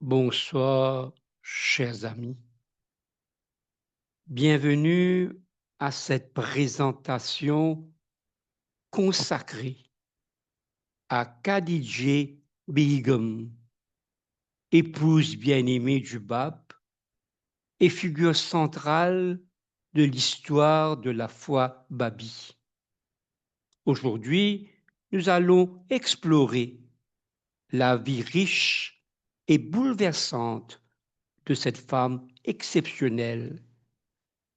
Bonsoir, chers amis. Bienvenue à cette présentation consacrée à Khadija Begum, épouse bien-aimée du Bab et figure centrale de l'histoire de la foi babi. Aujourd'hui, nous allons explorer la vie riche et bouleversante de cette femme exceptionnelle.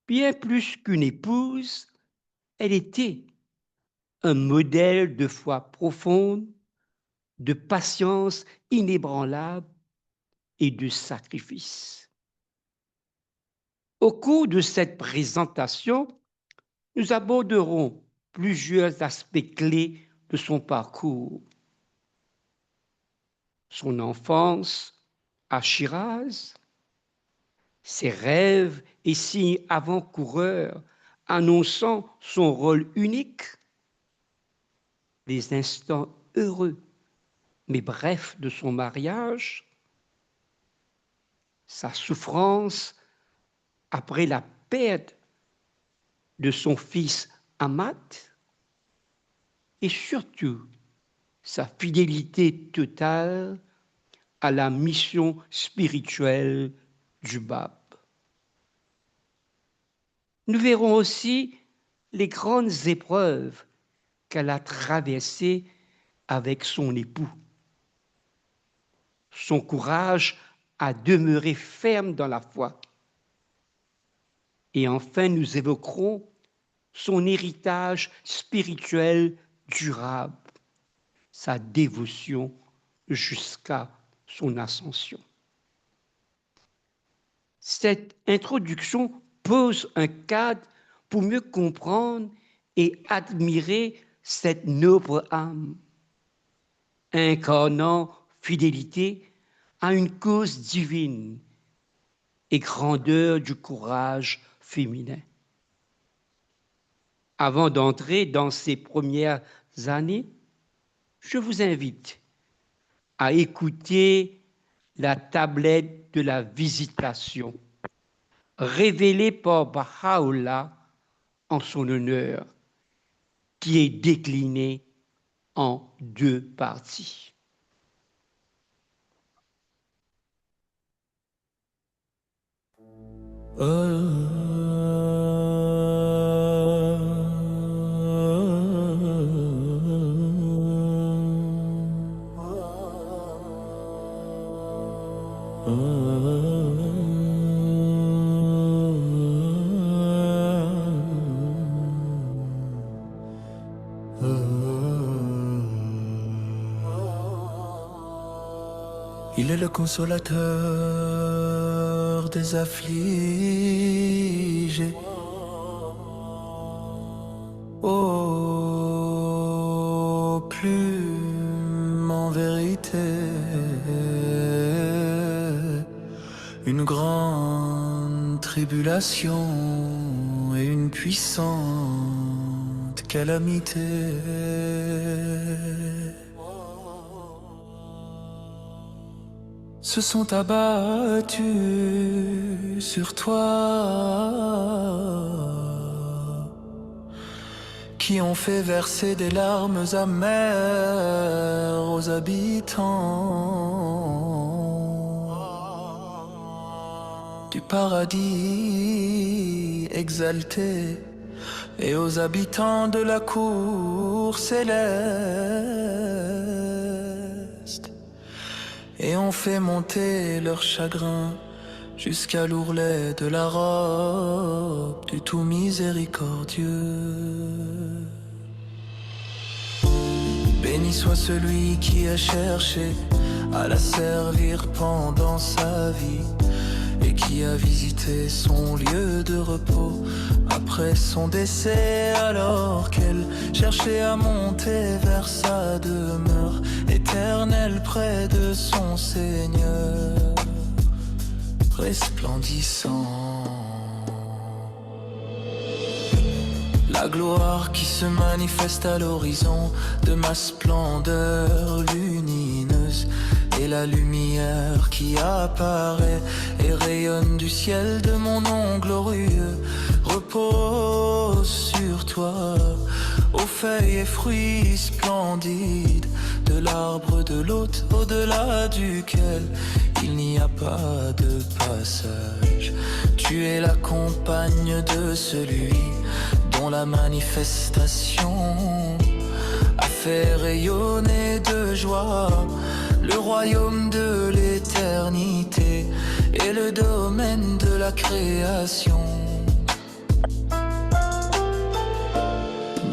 Bien plus qu'une épouse, elle était un modèle de foi profonde, de patience inébranlable et de sacrifice. Au cours de cette présentation, nous aborderons plusieurs aspects clés de son parcours. Son enfance à Shiraz, ses rêves et signes avant-coureurs annonçant son rôle unique, les instants heureux mais brefs de son mariage, sa souffrance après la perte de son fils Ahmad et surtout sa fidélité totale à la mission spirituelle du Bab. Nous verrons aussi les grandes épreuves qu'elle a traversées avec son époux, son courage à demeurer ferme dans la foi. Et enfin, nous évoquerons son héritage spirituel durable, sa dévotion jusqu'à son ascension. Cette introduction pose un cadre pour mieux comprendre et admirer cette noble âme, incarnant fidélité à une cause divine et grandeur du courage féminin. Avant d'entrer dans ces premières années, je vous invite à écouter la tablette de la Visitation, révélée par Baha'u'llah en son honneur, qui est déclinée en deux parties. Il est le consolateur des affligés. Ô plume en vérité, une grande tribulation et une puissante calamité se sont abattus sur toi, qui ont fait verser des larmes amères aux habitants du paradis exalté et aux habitants de la cour céleste, et ont fait monter leur chagrin jusqu'à l'ourlet de la robe du tout miséricordieux. Béni soit celui qui a cherché à la servir pendant sa vie et qui a visité son lieu de repos après son décès, alors qu'elle cherchait à monter vers sa demeure éternelle près de son Seigneur resplendissant. La gloire qui se manifeste à l'horizon de ma splendeur lumineuse et la lumière qui apparaît et rayonne du ciel de mon nom glorieux repose sur toi, aux feuilles et fruits splendides de l'arbre de l'hôte au-delà duquel il n'y a pas de passage. Tu es la compagne de celui dont la manifestation a fait rayonner de joie le royaume de l'éternité et le domaine de la création.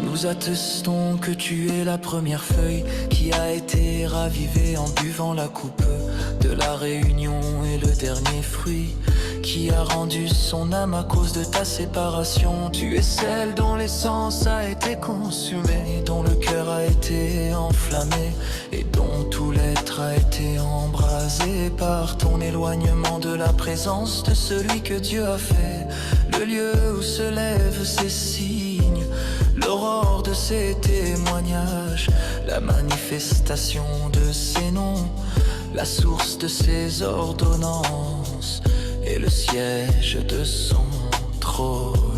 Nous attestons que tu es la première feuille qui a été ravivée en buvant la coupe de la réunion et le dernier fruit qui a rendu son âme à cause de ta séparation. Tu es celle dont l'essence a été consumée, dont le cœur a été enflammé et dont tout l'être a été embrasé par ton éloignement de la présence de celui que Dieu a fait, le lieu où se lèvent ses signes, l'aurore de ses témoignages, la manifestation de ses noms, la source de ses ordonnances et le siège de son trône.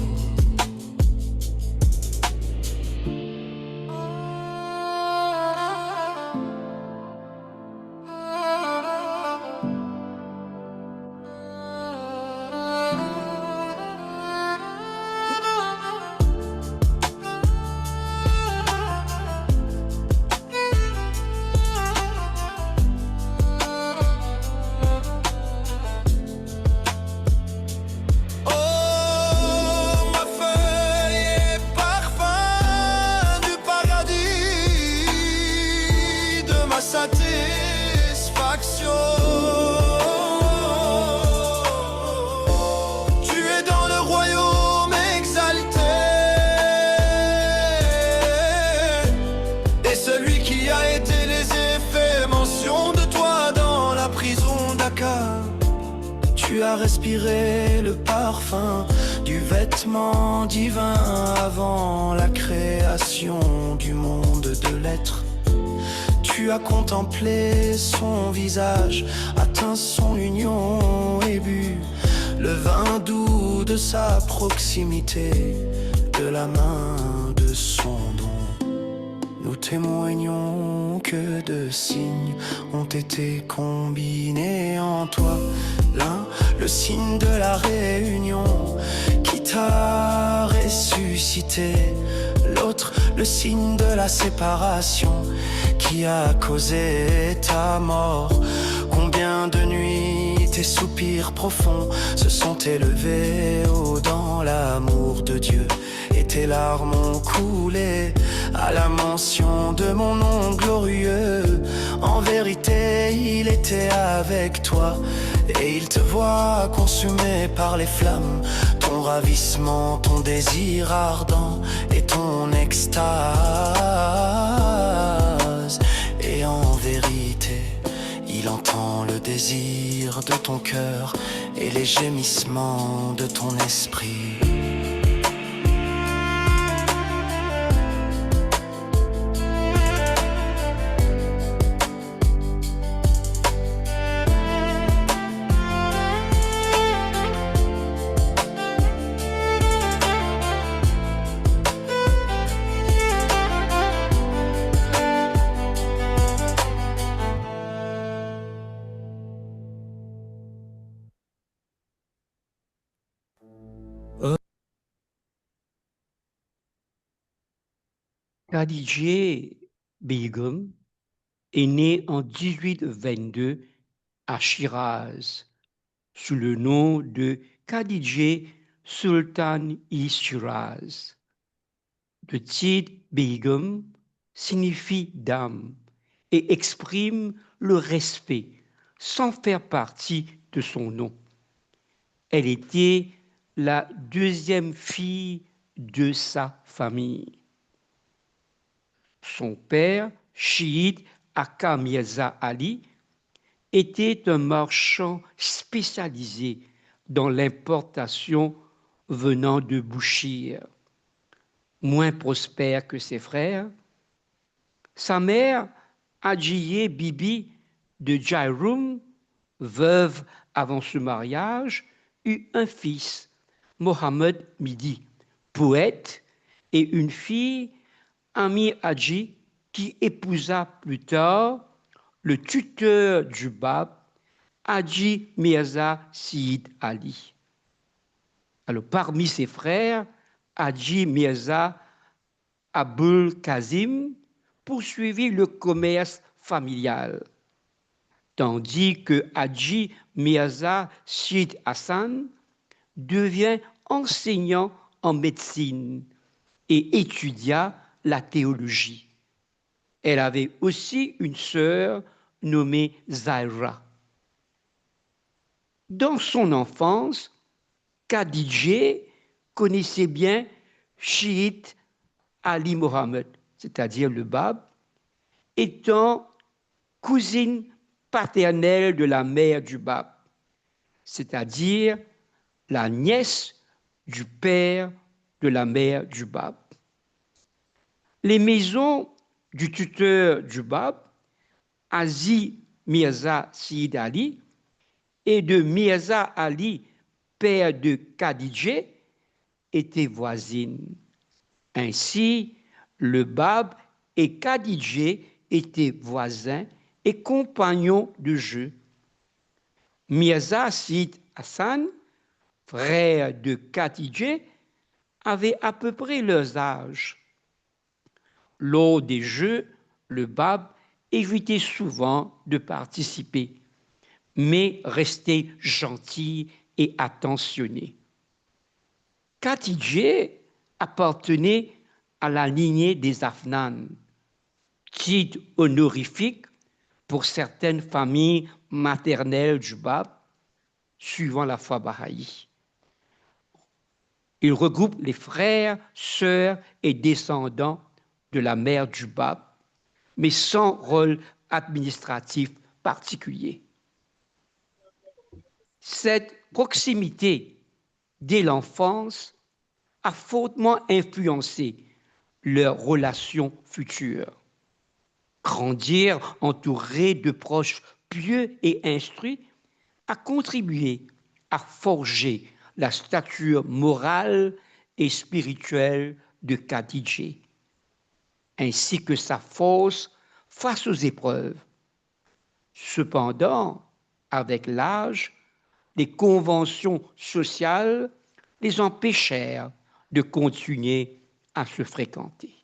Tu as respiré le parfum du vêtement divin avant la création du monde de l'être. Tu as contemplé son visage, atteint son union et bu le vin doux de sa proximité, de la main de son don. Nous témoignons que deux signes ont été combinés en toi. L'un, le signe de la réunion qui t'a ressuscité. L'autre, le signe de la séparation qui a causé ta mort. Combien de nuits tes soupirs profonds se sont élevés haut dans l'amour de Dieu, et tes larmes ont coulé à la mention de mon nom glorieux. En vérité, il était avec toi, et il te voit consumé par les flammes, ton ravissement, ton désir ardent et ton extase. Et en vérité, il entend le désir de ton cœur et les gémissements de ton esprit. Khadija Begum est née en 1822 à Shiraz sous le nom de Khadija Sultan-i Shiraz. Le titre Begum signifie dame et exprime le respect sans faire partie de son nom. Elle était la deuxième fille de sa famille. Son père, Shahid Aka Mirza Ali, était un marchand spécialisé dans l'importation venant de Bouchir. Moins prospère que ses frères, sa mère, Hadjiye Bibi, de Jairum, veuve avant ce mariage, eut un fils, Mohammed Midi, poète, et une fille, Ami Haji, qui épousa plus tard le tuteur du Bab, Haji Mirza Sid Ali. Alors, parmi ses frères, Haji Mirza Abul Kazim poursuivit le commerce familial, tandis que Haji Mirza Sid Hassan devient enseignant en médecine et étudia la théologie. Elle avait aussi une sœur nommée Zaira. Dans son enfance, Khadijah connaissait bien Chiite Ali Mohammed, c'est-à-dire le Bab, étant cousine paternelle de la mère du Bab, c'est-à-dire la nièce du père de la mère du Bab. Les maisons du tuteur du Bab, Haji Mirza Sid Ali, et de Mirza Ali, père de Khadijah, étaient voisines. Ainsi, le Bab et Khadijah étaient voisins et compagnons de jeu. Mirza Sid Hassan, frère de Khadijah, avait à peu près leurs âges. Lors des jeux, le Bab évitait souvent de participer, mais restait gentil et attentionné. Khadijah appartenait à la lignée des Afnan, titre honorifique pour certaines familles maternelles du Bab, suivant la foi bahaï. Il regroupe les frères, sœurs et descendants de la mère du Bab, mais sans rôle administratif particulier. Cette proximité dès l'enfance a fortement influencé leurs relations futures. Grandir entouré de proches pieux et instruits a contribué à forger la stature morale et spirituelle de Khadijah, ainsi que sa force face aux épreuves. Cependant, avec l'âge, les conventions sociales les empêchèrent de continuer à se fréquenter.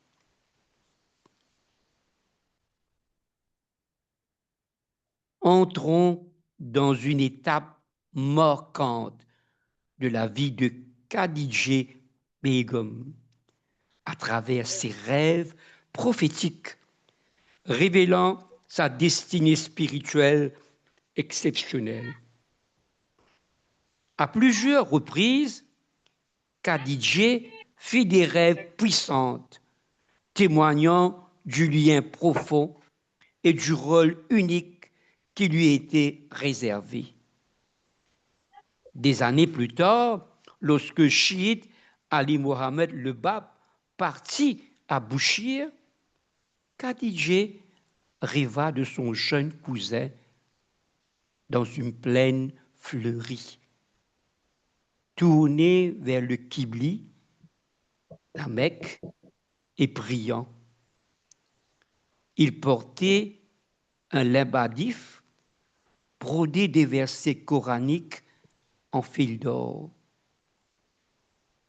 Entrons dans une étape marquante de la vie de Khadijah Begum à travers ses rêves prophétiques révélant sa destinée spirituelle exceptionnelle. À plusieurs reprises, Khadijah fit des rêves puissants, témoignant du lien profond et du rôle unique qui lui était réservé. Des années plus tard, lorsque Chiite Ali Mohammed le Bab partit à Bouchir, Khadijah rêva de son jeune cousin dans une plaine fleurie. Tourné vers le Qibli, la Mecque, et priant. Il portait un limbadif brodé des versets coraniques en fil d'or.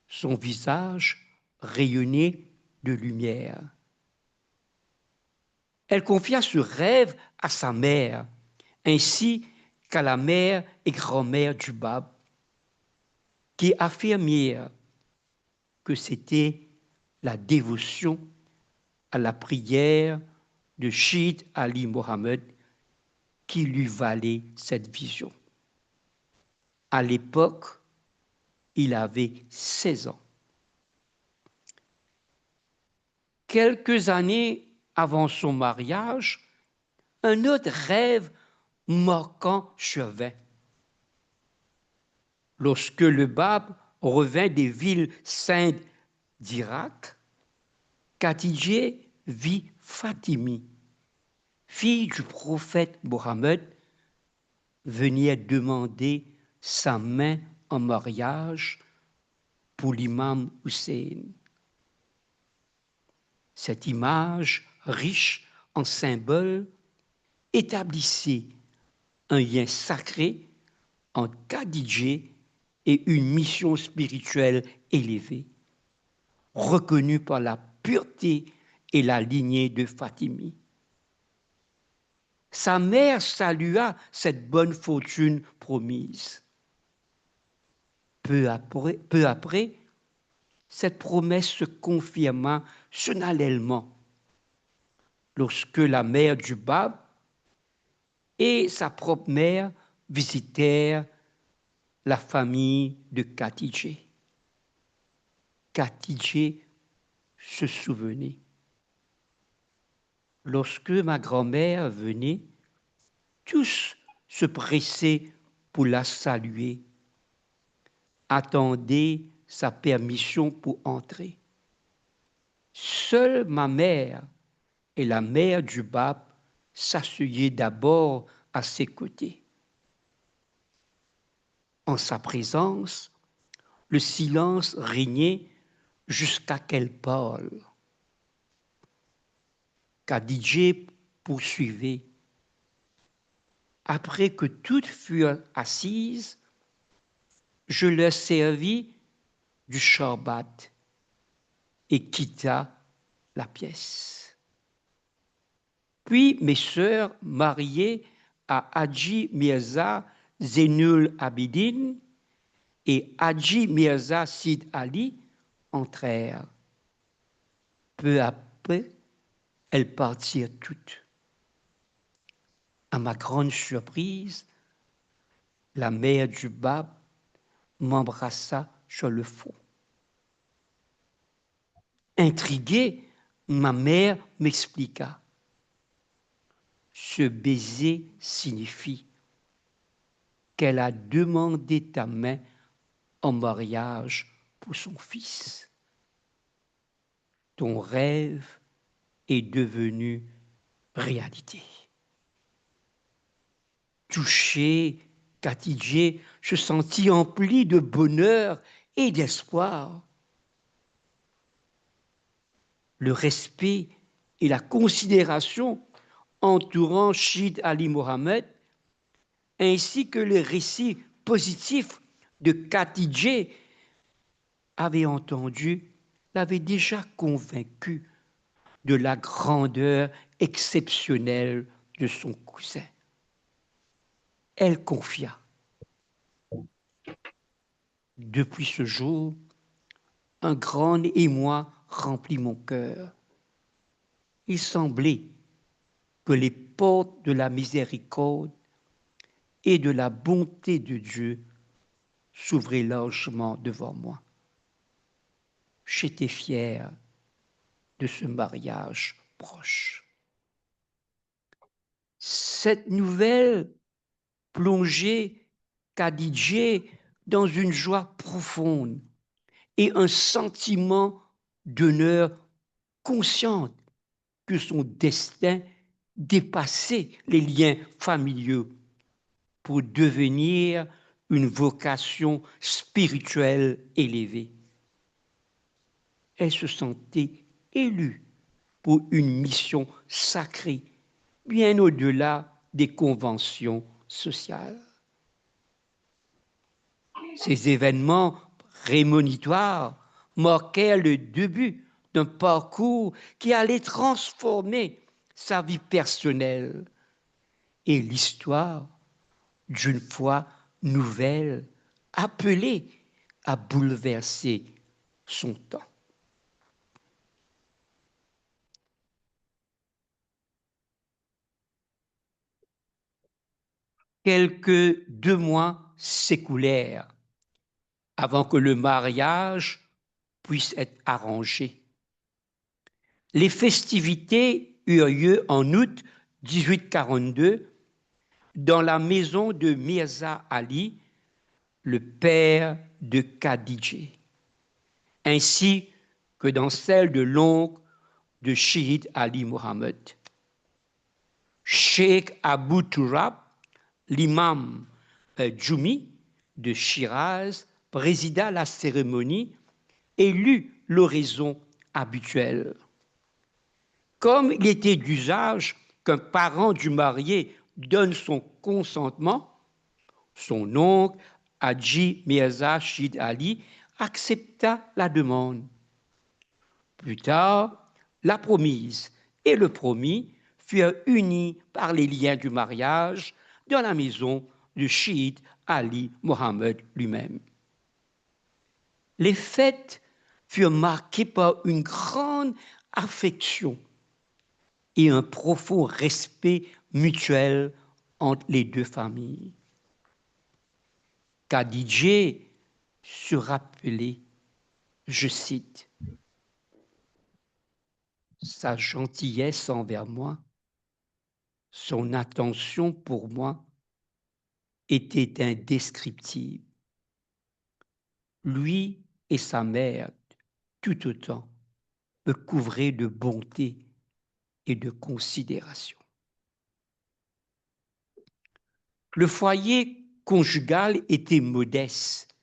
Son visage rayonnait de lumière. Elle confia ce rêve à sa mère, ainsi qu'à la mère et grand-mère du Bab, qui affirmèrent que c'était la dévotion à la prière de Chiite Ali Mohammed qui lui valait cette vision. À l'époque, il avait 16 ans. Quelques années avant son mariage, un autre rêve marquant survint. Lorsque le Bab revint des villes saintes d'Irak, Khadijah vit Fatimi, fille du prophète Mohammed, venait demander sa main en mariage pour l'imam Hussein. Cette image, riche en symboles, établissait un lien sacré entre Khadijah et une mission spirituelle élevée, reconnue par la pureté et la lignée de Fatimi. Sa mère salua cette bonne fortune promise. Peu après, cette promesse se confirma solennellement lorsque la mère du Bab et sa propre mère visitèrent la famille de Khadijah. Khadijah se souvenait. Lorsque ma grand-mère venait, tous se pressaient pour la saluer, attendaient sa permission pour entrer. Seule ma mère et la mère du Bab s'asseyaient d'abord à ses côtés. En sa présence, le silence régnait jusqu'à qu'elle parle. Khadijah poursuivait. Après que toutes furent assises, je leur servis du sharbat et quitta la pièce. Puis mes sœurs mariées à Haji Mirza Zainul Abidin et Haji Mirza Sid Ali entrèrent. Peu après, elles partirent toutes. À ma grande surprise, la mère du Bab m'embrassa sur le front. Intriguée, ma mère m'expliqua. Ce baiser signifie qu'elle a demandé ta main en mariage pour son fils. Ton rêve est devenu réalité. Touché, Khadijah se sentit empli de bonheur et d'espoir. Le respect et la considération entourant Shahid Ali Mohammed, ainsi que les récits positifs de Khadijah avaient entendu, l'avaient déjà convaincu de la grandeur exceptionnelle de son cousin. Elle confia. Depuis ce jour, un grand émoi remplit mon cœur. Il semblait que les portes de la miséricorde et de la bonté de Dieu s'ouvraient largement devant moi. J'étais fier de ce mariage proche. Cette nouvelle plongeait Khadijah dans une joie profonde et un sentiment d'honneur, consciente que son destin dépassait les liens familiaux pour devenir une vocation spirituelle élevée. Elle se sentait élue pour une mission sacrée, bien au-delà des conventions sociales. Ces événements prémonitoires marquèrent le début d'un parcours qui allait transformer sa vie personnelle et l'histoire d'une foi nouvelle appelée à bouleverser son temps. Quelques 2 mois s'écoulèrent avant que le mariage puisse être arrangé. Les festivités eurent lieu en août 1842 dans la maison de Mirza Ali, le père de Khadijah, ainsi que dans celle de l'oncle de Shahid Ali Mohammed. Cheikh Abou Tourab, l'imam Djoumi de Shiraz, présida la cérémonie et lut l'oraison habituelle. Comme il était d'usage qu'un parent du marié donne son consentement, son oncle, Hadji Mirza Shid Ali, accepta la demande. Plus tard, la promise et le promis furent unis par les liens du mariage dans la maison de Shid Ali Mohammed lui-même. Les fêtes furent marquées par une grande affection et un profond respect mutuel entre les deux familles. Khadija se rappelait, je cite, sa gentillesse envers moi, son attention pour moi était indescriptible. Lui et sa mère, tout autant, me couvraient de bonté et de considération. Le foyer conjugal était modeste.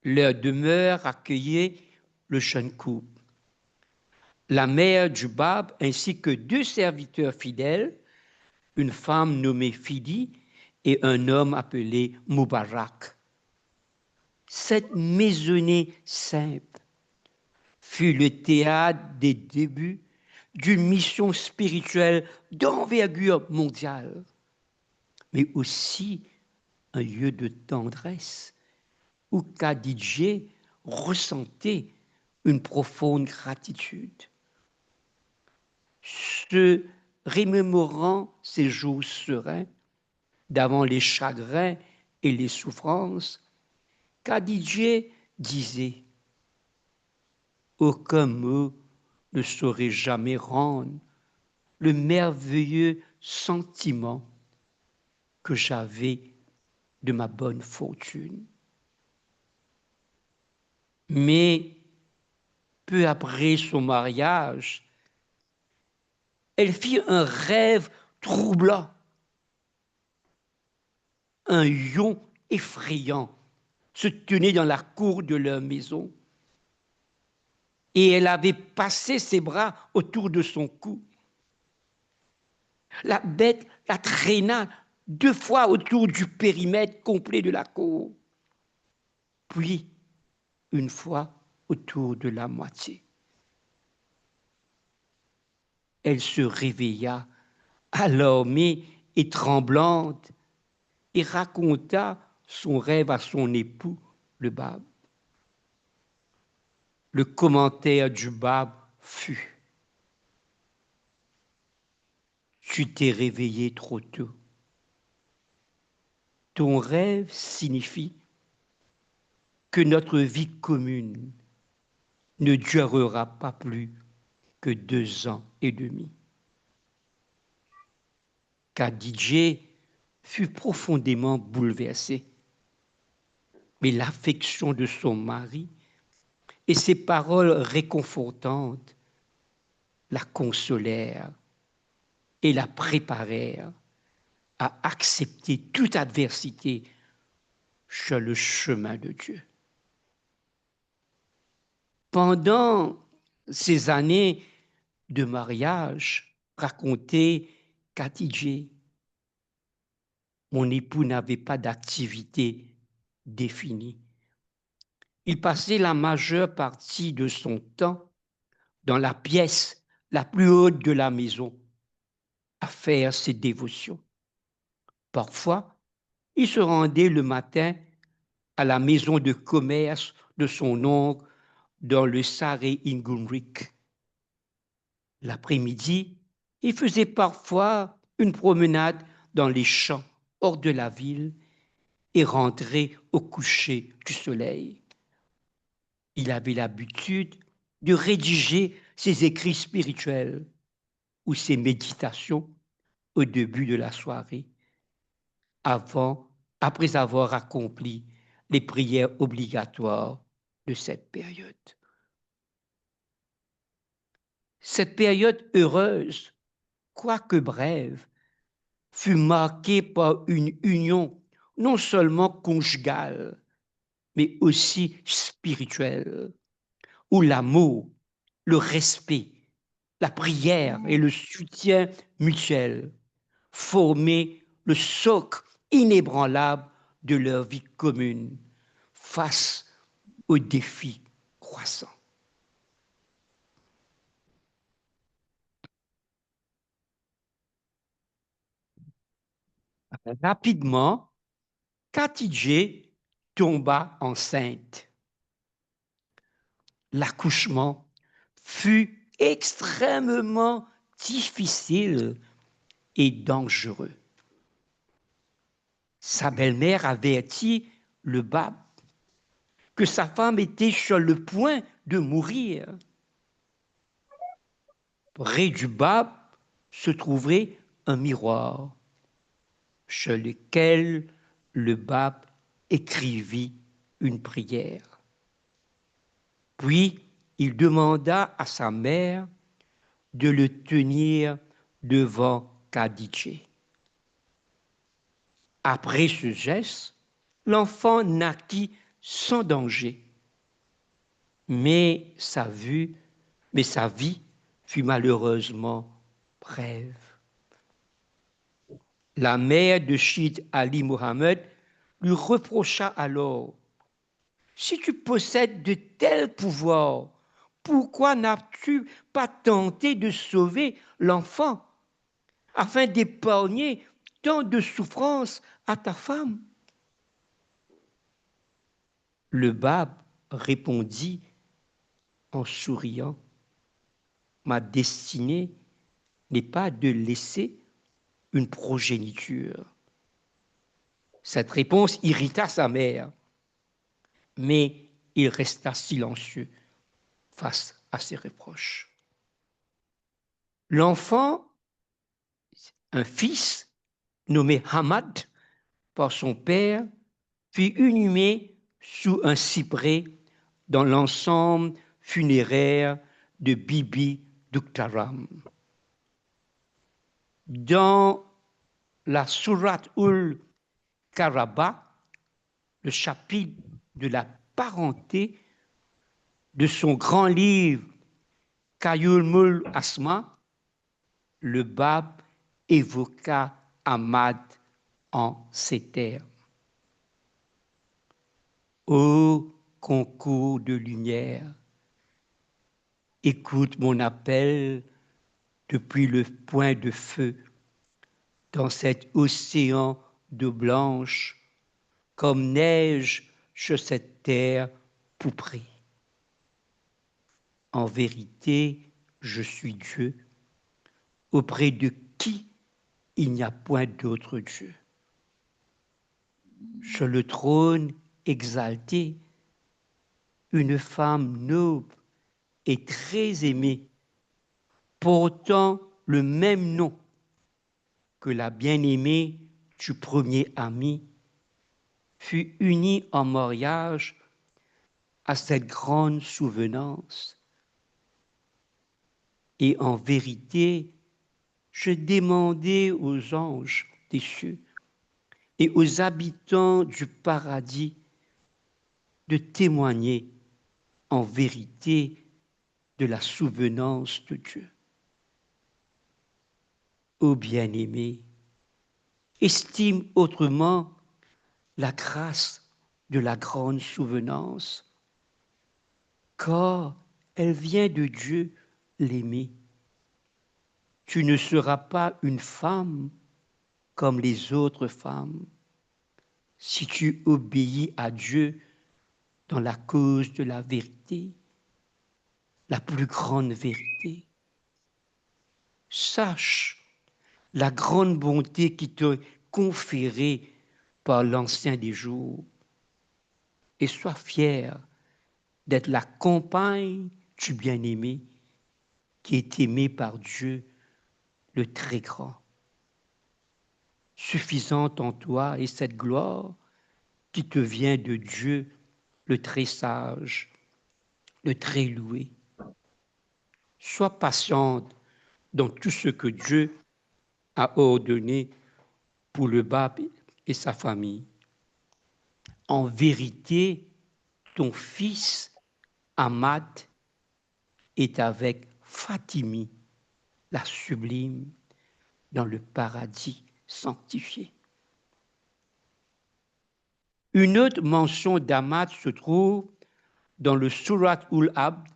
Leur demeure accueillait le jeune couple. La mère du Bab ainsi que 2 serviteurs fidèles, une femme nommée Fidi et un homme appelé Moubarak. Cette maisonnée simple fut le théâtre des débuts d'une mission spirituelle d'envergure mondiale, mais aussi un lieu de tendresse où Khadija ressentait une profonde gratitude. Se remémorant ces jours sereins, d'avant les chagrins et les souffrances, Khadija disait « Aucun mot ne saurait jamais rendre le merveilleux sentiment que j'avais de ma bonne fortune. » Mais peu après son mariage, elle fit un rêve troublant, un lion effrayant se tenait dans la cour de leur maison et elle avait passé ses bras autour de son cou. La bête la traîna 2 fois autour du périmètre complet de la cour, puis 1 fois autour de la moitié. Elle se réveilla, alarmée et tremblante, et raconta son rêve à son époux, le Bab. Le commentaire du Bab fut « Tu t'es réveillé trop tôt. Ton rêve signifie que notre vie commune ne durera pas plus que 2 ans et demi. » Khadija fut profondément bouleversée, mais l'affection de son mari et ses paroles réconfortantes la consolèrent et la préparèrent à accepter toute adversité sur le chemin de Dieu. Pendant ces années de mariage, racontait Khadija, mon époux n'avait pas d'activité définie. Il passait la majeure partie de son temps dans la pièce la plus haute de la maison à faire ses dévotions. Parfois, il se rendait le matin à la maison de commerce de son oncle dans le Saré Ingumrik. L'après-midi, il faisait parfois une promenade dans les champs hors de la ville et rentrait au coucher du soleil. Il avait l'habitude de rédiger ses écrits spirituels ou ses méditations au début de la soirée, après avoir accompli les prières obligatoires de cette période. Cette période heureuse, quoique brève, fut marquée par une union non seulement conjugale, mais aussi spirituelle, où l'amour, le respect, la prière et le soutien mutuel formaient le socle inébranlable de leur vie commune face aux défis croissants. Rapidement, Khadija tomba enceinte. L'accouchement fut extrêmement difficile et dangereux. Sa belle-mère avertit le Bab que sa femme était sur le point de mourir. Près du Bab se trouvait un miroir sur lequel le Bab écrivit une prière. Puis il demanda à sa mère de le tenir devant Khadija. Après ce geste, l'enfant naquit sans danger, mais sa vie fut malheureusement brève. La mère de Chid Ali Mohammed lui reprocha alors: si tu possèdes de tels pouvoirs, pourquoi n'as-tu pas tenté de sauver l'enfant afin d'épargner tant de souffrances à ta femme? Le Bab répondit en souriant: ma destinée n'est pas de laisser une progéniture. Cette réponse irrita sa mère, mais il resta silencieux face à ses reproches. L'enfant, un fils nommé Hamad par son père, fut inhumé sous un cyprès dans l'ensemble funéraire de Bibi Duktaram. Dans la Sourate ul-Karaba, le chapitre de la parenté de son grand livre Kayulmul Asma, le Bab évoqua Ahmad en ces termes: ô concours de lumière, écoute mon appel depuis le point de feu dans cet océan d'eau blanche, comme neige sur cette terre pourprée. En vérité, je suis Dieu, auprès de qui il n'y a point d'autre Dieu. Sur le trône exalté, une femme noble et très aimée, portant le même nom que la bien-aimée du premier ami, fut unie en mariage à cette grande souvenance. Et en vérité, je demandais aux anges des cieux et aux habitants du paradis de témoigner en vérité de la souvenance de Dieu. Ô bien-aimé, estime autrement la grâce de la grande souvenance, car elle vient de Dieu l'aimer. Tu ne seras pas une femme comme les autres femmes si tu obéis à Dieu dans la cause de la vérité, la plus grande vérité. Sache la grande bonté qui t'est conférée par l'Ancien des jours et sois fier d'être la compagne du bien-aimé qui est aimé par Dieu le très grand. Suffisante en toi est cette gloire qui te vient de Dieu le très sage, le très loué. Sois patiente dans tout ce que Dieu a ordonné pour le pape et sa famille. En vérité, ton fils Ahmad est avec Fatimi, la sublime, dans le paradis sanctifié. Une autre mention d'Ahmad se trouve dans le Surat ul-Abd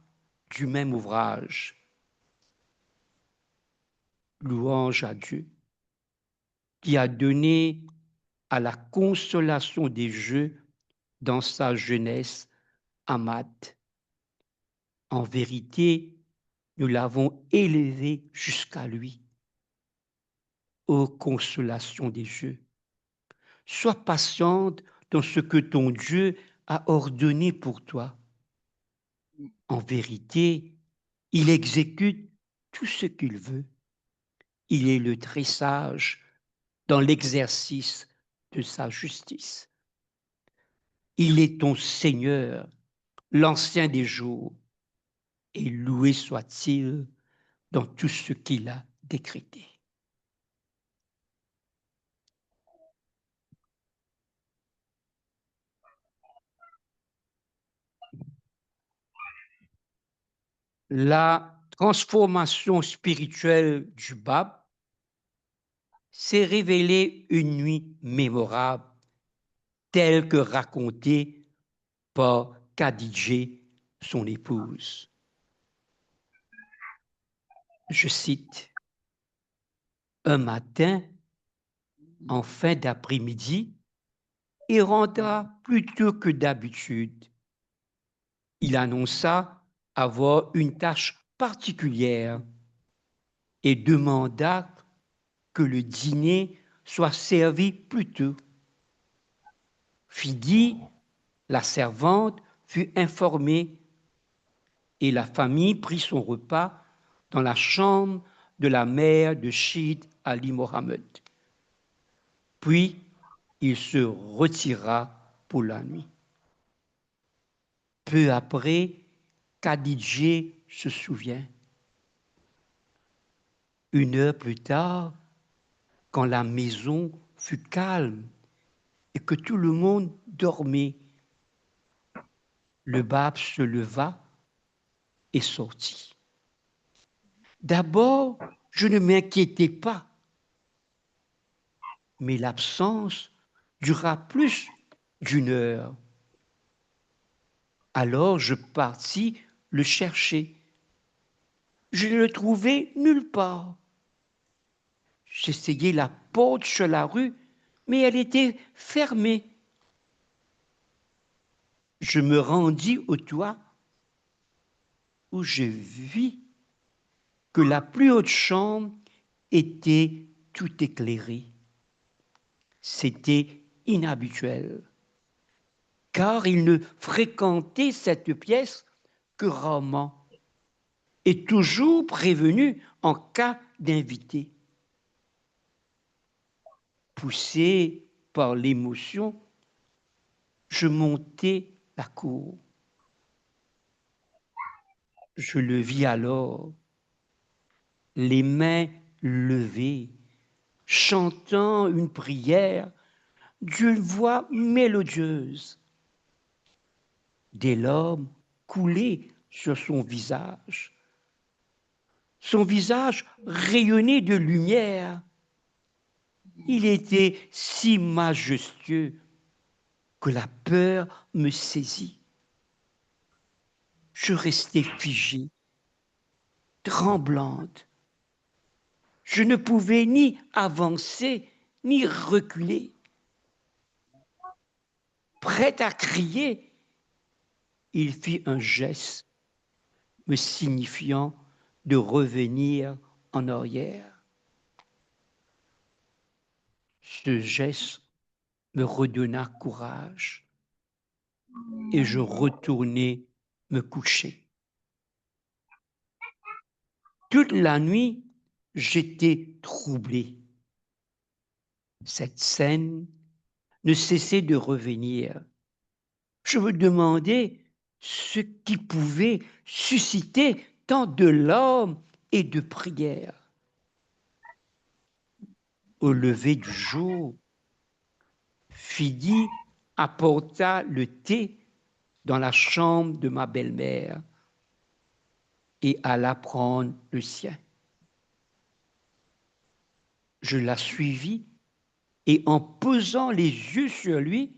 du même ouvrage. Louange à Dieu, qui a donné à la consolation des jeux dans sa jeunesse Ahmad. En vérité, nous l'avons élevé jusqu'à lui. Ô consolation des jeux, sois patiente dans ce que ton Dieu a ordonné pour toi. En vérité, il exécute tout ce qu'il veut. Il est le très sage dans l'exercice de sa justice. Il est ton Seigneur, l'ancien des jours, et loué soit-il dans tout ce qu'il a décrété. La transformation spirituelle du Bab s'est révélée une nuit mémorable, telle que racontée par Khadijah, son épouse. Je cite, « Un matin, en fin d'après-midi, il rentra plus tôt que d'habitude. Il annonça avoir une tâche particulière et demanda que le dîner soit servi plus tôt. Fidi, la servante, fut informée et la famille prit son repas dans la chambre de la mère de Chid Ali Mohammed. Puis, il se retira pour la nuit. Peu après, Khadijah se souvient. Une heure plus tard, quand la maison fut calme et que tout le monde dormait, le Bab se leva et sortit. D'abord, je ne m'inquiétais pas, mais l'absence dura plus d'une heure. Alors je partis le chercher. Je ne le trouvai nulle part. J'essayai la porte sur la rue, mais elle était fermée. Je me rendis au toit où je vis que la plus haute chambre était tout éclairée. C'était inhabituel, car il ne fréquentait cette pièce que rarement et toujours prévenu en cas d'invité. Poussé par l'émotion, je montai la cour. Je le vis alors, les mains levées, chantant une prière d'une voix mélodieuse. Des larmes coulaient sur son visage. Son visage rayonnait de lumière. Il était si majestueux que la peur me saisit. Je restais figée, tremblante. Je ne pouvais ni avancer, ni reculer. Prête à crier, il fit un geste me signifiant de revenir en arrière. Ce geste me redonna courage et je retournai me coucher. Toute la nuit, j'étais troublé. Cette scène ne cessait de revenir. Je me demandais ce qui pouvait susciter tant de larmes et de prières. au lever du jour, Fidi apporta le thé dans la chambre de ma belle-mère et alla prendre le sien. Je la suivis et en posant les yeux sur lui,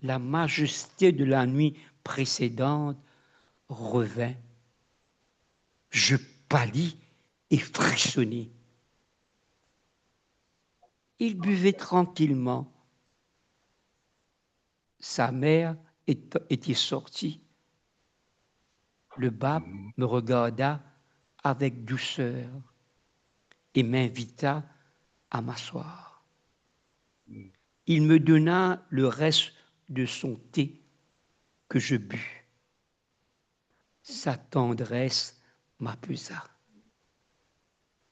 la majesté de la nuit précédente revint. Je pâlis et frissonnai. Il buvait tranquillement. Sa mère était sortie. Le Bab me regarda avec douceur et m'invita à m'asseoir. Il me donna le reste de son thé que je bus. Sa tendresse m'apaisa.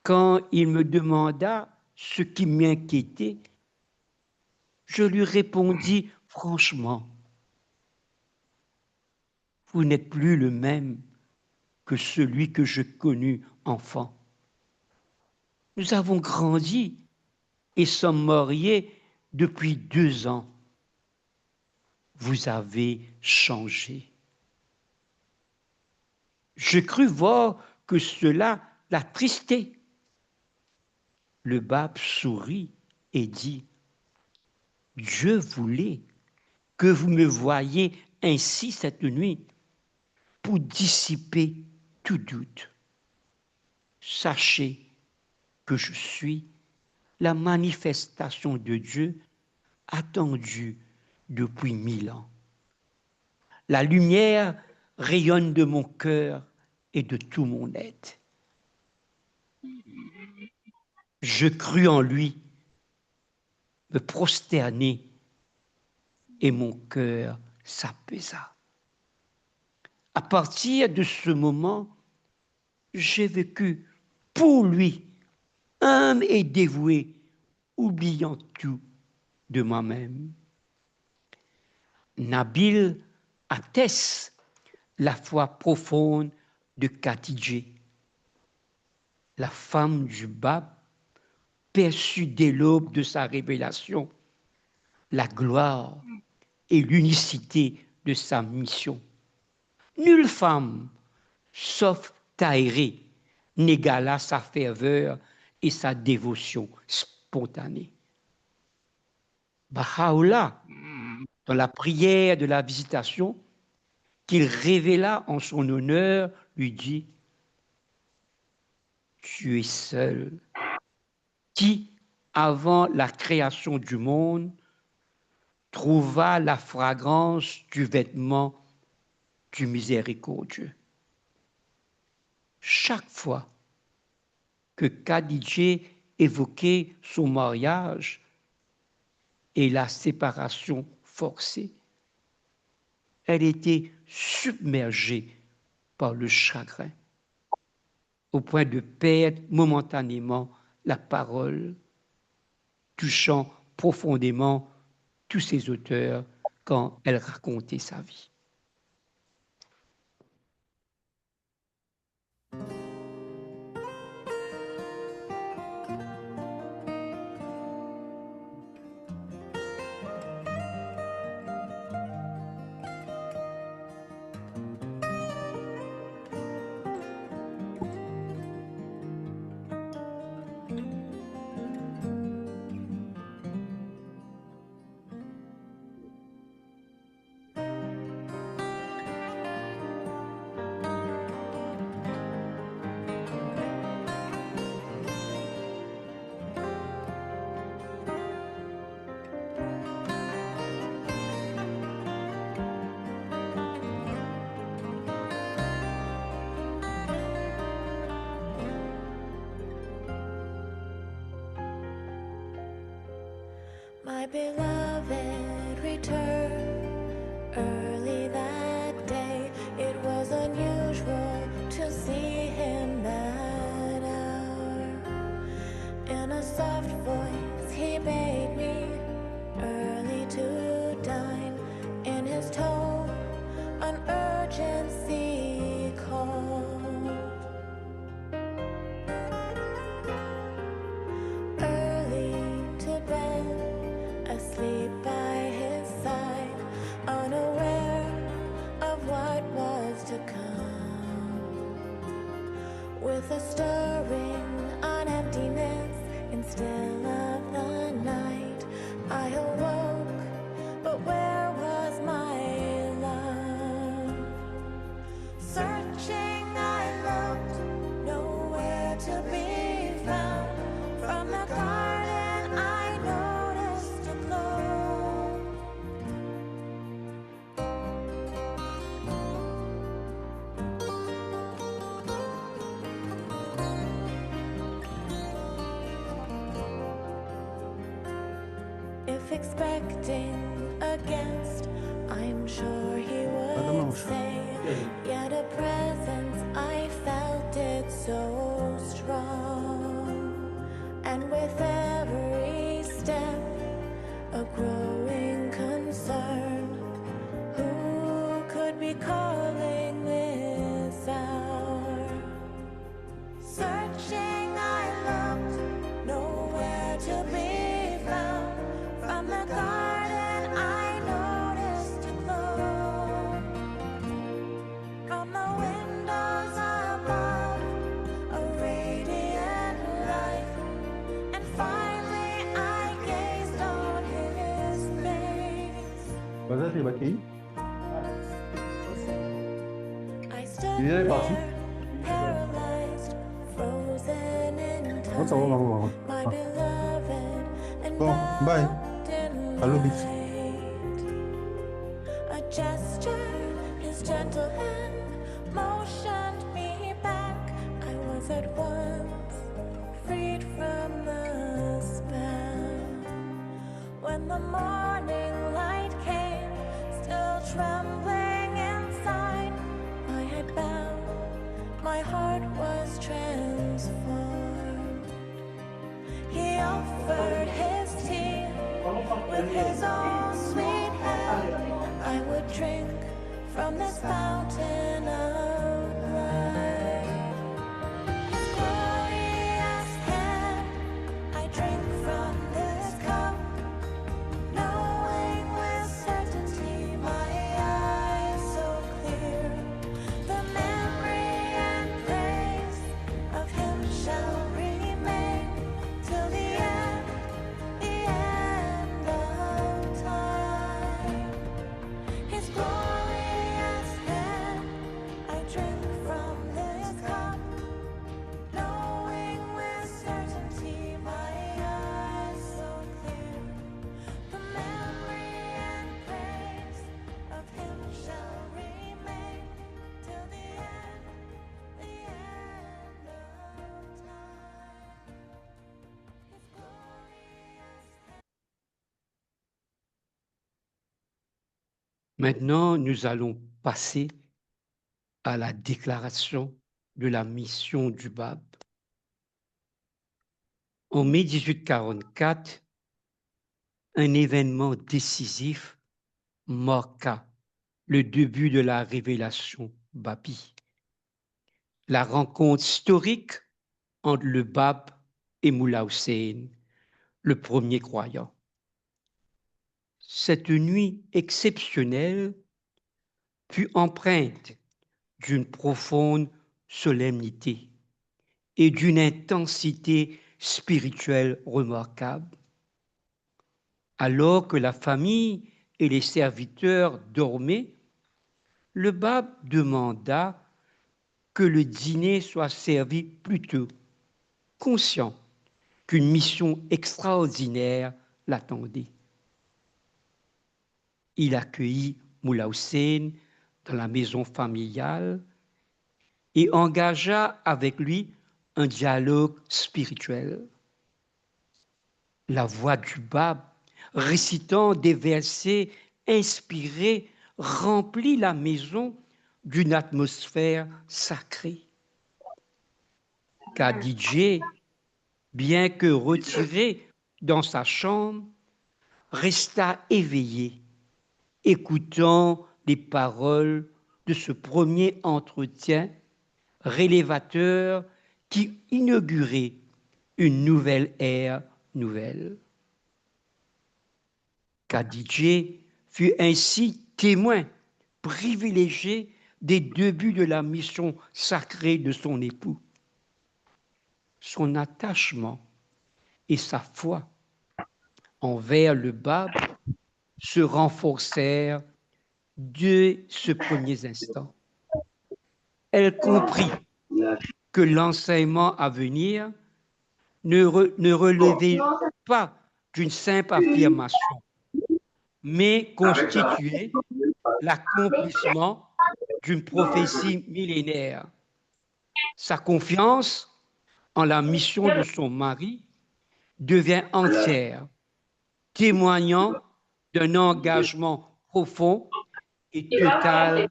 Quand il me demanda ce qui m'inquiétait, je lui répondis franchement, « Vous n'êtes plus le même que celui que je connus enfant. Nous avons grandi et sommes mariés depuis 2 ans. Vous avez changé. » Je crus voir que cela l'attristait. Le Bab sourit et dit, « Dieu voulait que vous me voyiez ainsi cette nuit pour dissiper tout doute. Sachez que je suis la manifestation de Dieu attendue depuis 1000 ans. La lumière rayonne de mon cœur et de tout mon être. Je crus en lui, me prosterner et mon cœur s'apaisa. À partir de ce moment, j'ai vécu pour lui, humble et dévoué, oubliant tout de moi-même. Nabil atteste la foi profonde de Khadijah, la femme du Bab, perçut dès l'aube de sa révélation la gloire et l'unicité de sa mission. Nulle femme, sauf Tahirée, n'égala sa ferveur et sa dévotion spontanée. Baha'u'llah, dans la prière de la visitation qu'il révéla en son honneur, lui dit, « Tu es seul, qui, avant la création du monde, trouva la fragrance du vêtement du miséricordieux. » Chaque fois que Khadijah évoquait son mariage et la séparation forcée, elle était submergée par le chagrin, au point de perdre momentanément la parole, touchant profondément tous ses auteurs quand elle racontait sa vie. My beloved returned early that day. It was unusual to see him that hour. In a soft voice he bade me early to dine. In his tone an urgency called. expecting against, I'm sure he would say, yet a presence, I felt it so strong. And with every step, a growing concern, who could be calling this hour? Searching I looked, nowhere to be found. From the garden I noticed a glow. From the windows above, a radiant light. And finally I gazed on his face. I stood Il est parti. there, paralyzed, frozen in time. My beloved Bon, bye. enveloped in Allô, Bix. light. A gesture, his gentle hand motioned me back. I was at once freed from the spell. When the morning light came, still trembling inside, I had bowed, my heart was transformed. He offered his tea with his own sweet hand. I would drink from this fountain of life. His glorious hand, I drink from this cup, knowing with certainty my eyes so clear. The memory and praise of him shall remain till the end of time. His glorious hand, I drink from this cup, knowing with certainty my eyes so clear. The memory and praise of him shall remain till the end of time. His glorious hand. Maintenant, nous allons passer à la déclaration de la mission du Bab. En mai 1844, un événement décisif marqua le début de la révélation Babi. La rencontre historique entre le Bab et Moula Hussein, le premier croyant. Cette nuit exceptionnelle fut empreinte d'une profonde solennité et d'une intensité spirituelle remarquable. Alors que la famille et les serviteurs dormaient, le Bab demanda que le dîner soit servi plus tôt, conscient qu'une mission extraordinaire l'attendait. Il accueillit Moula Hussein dans la maison familiale et engagea avec lui un dialogue spirituel. La voix du Bab, récitant des versets inspirés, remplit la maison d'une atmosphère sacrée. Khadija, bien que retirée dans sa chambre, resta éveillée, écoutant les paroles de ce premier entretien révélateur qui inaugurait une nouvelle ère nouvelle. Khadija fut ainsi témoin privilégié des débuts de la mission sacrée de son époux. Son attachement et sa foi envers le Bab se renforcèrent dès ce premier instant. Elle comprit que l'enseignement à venir ne relevait pas d'une simple affirmation, mais constituait l'accomplissement d'une prophétie millénaire. Sa confiance en la mission de son mari devient entière témoignant d'un engagement profond et total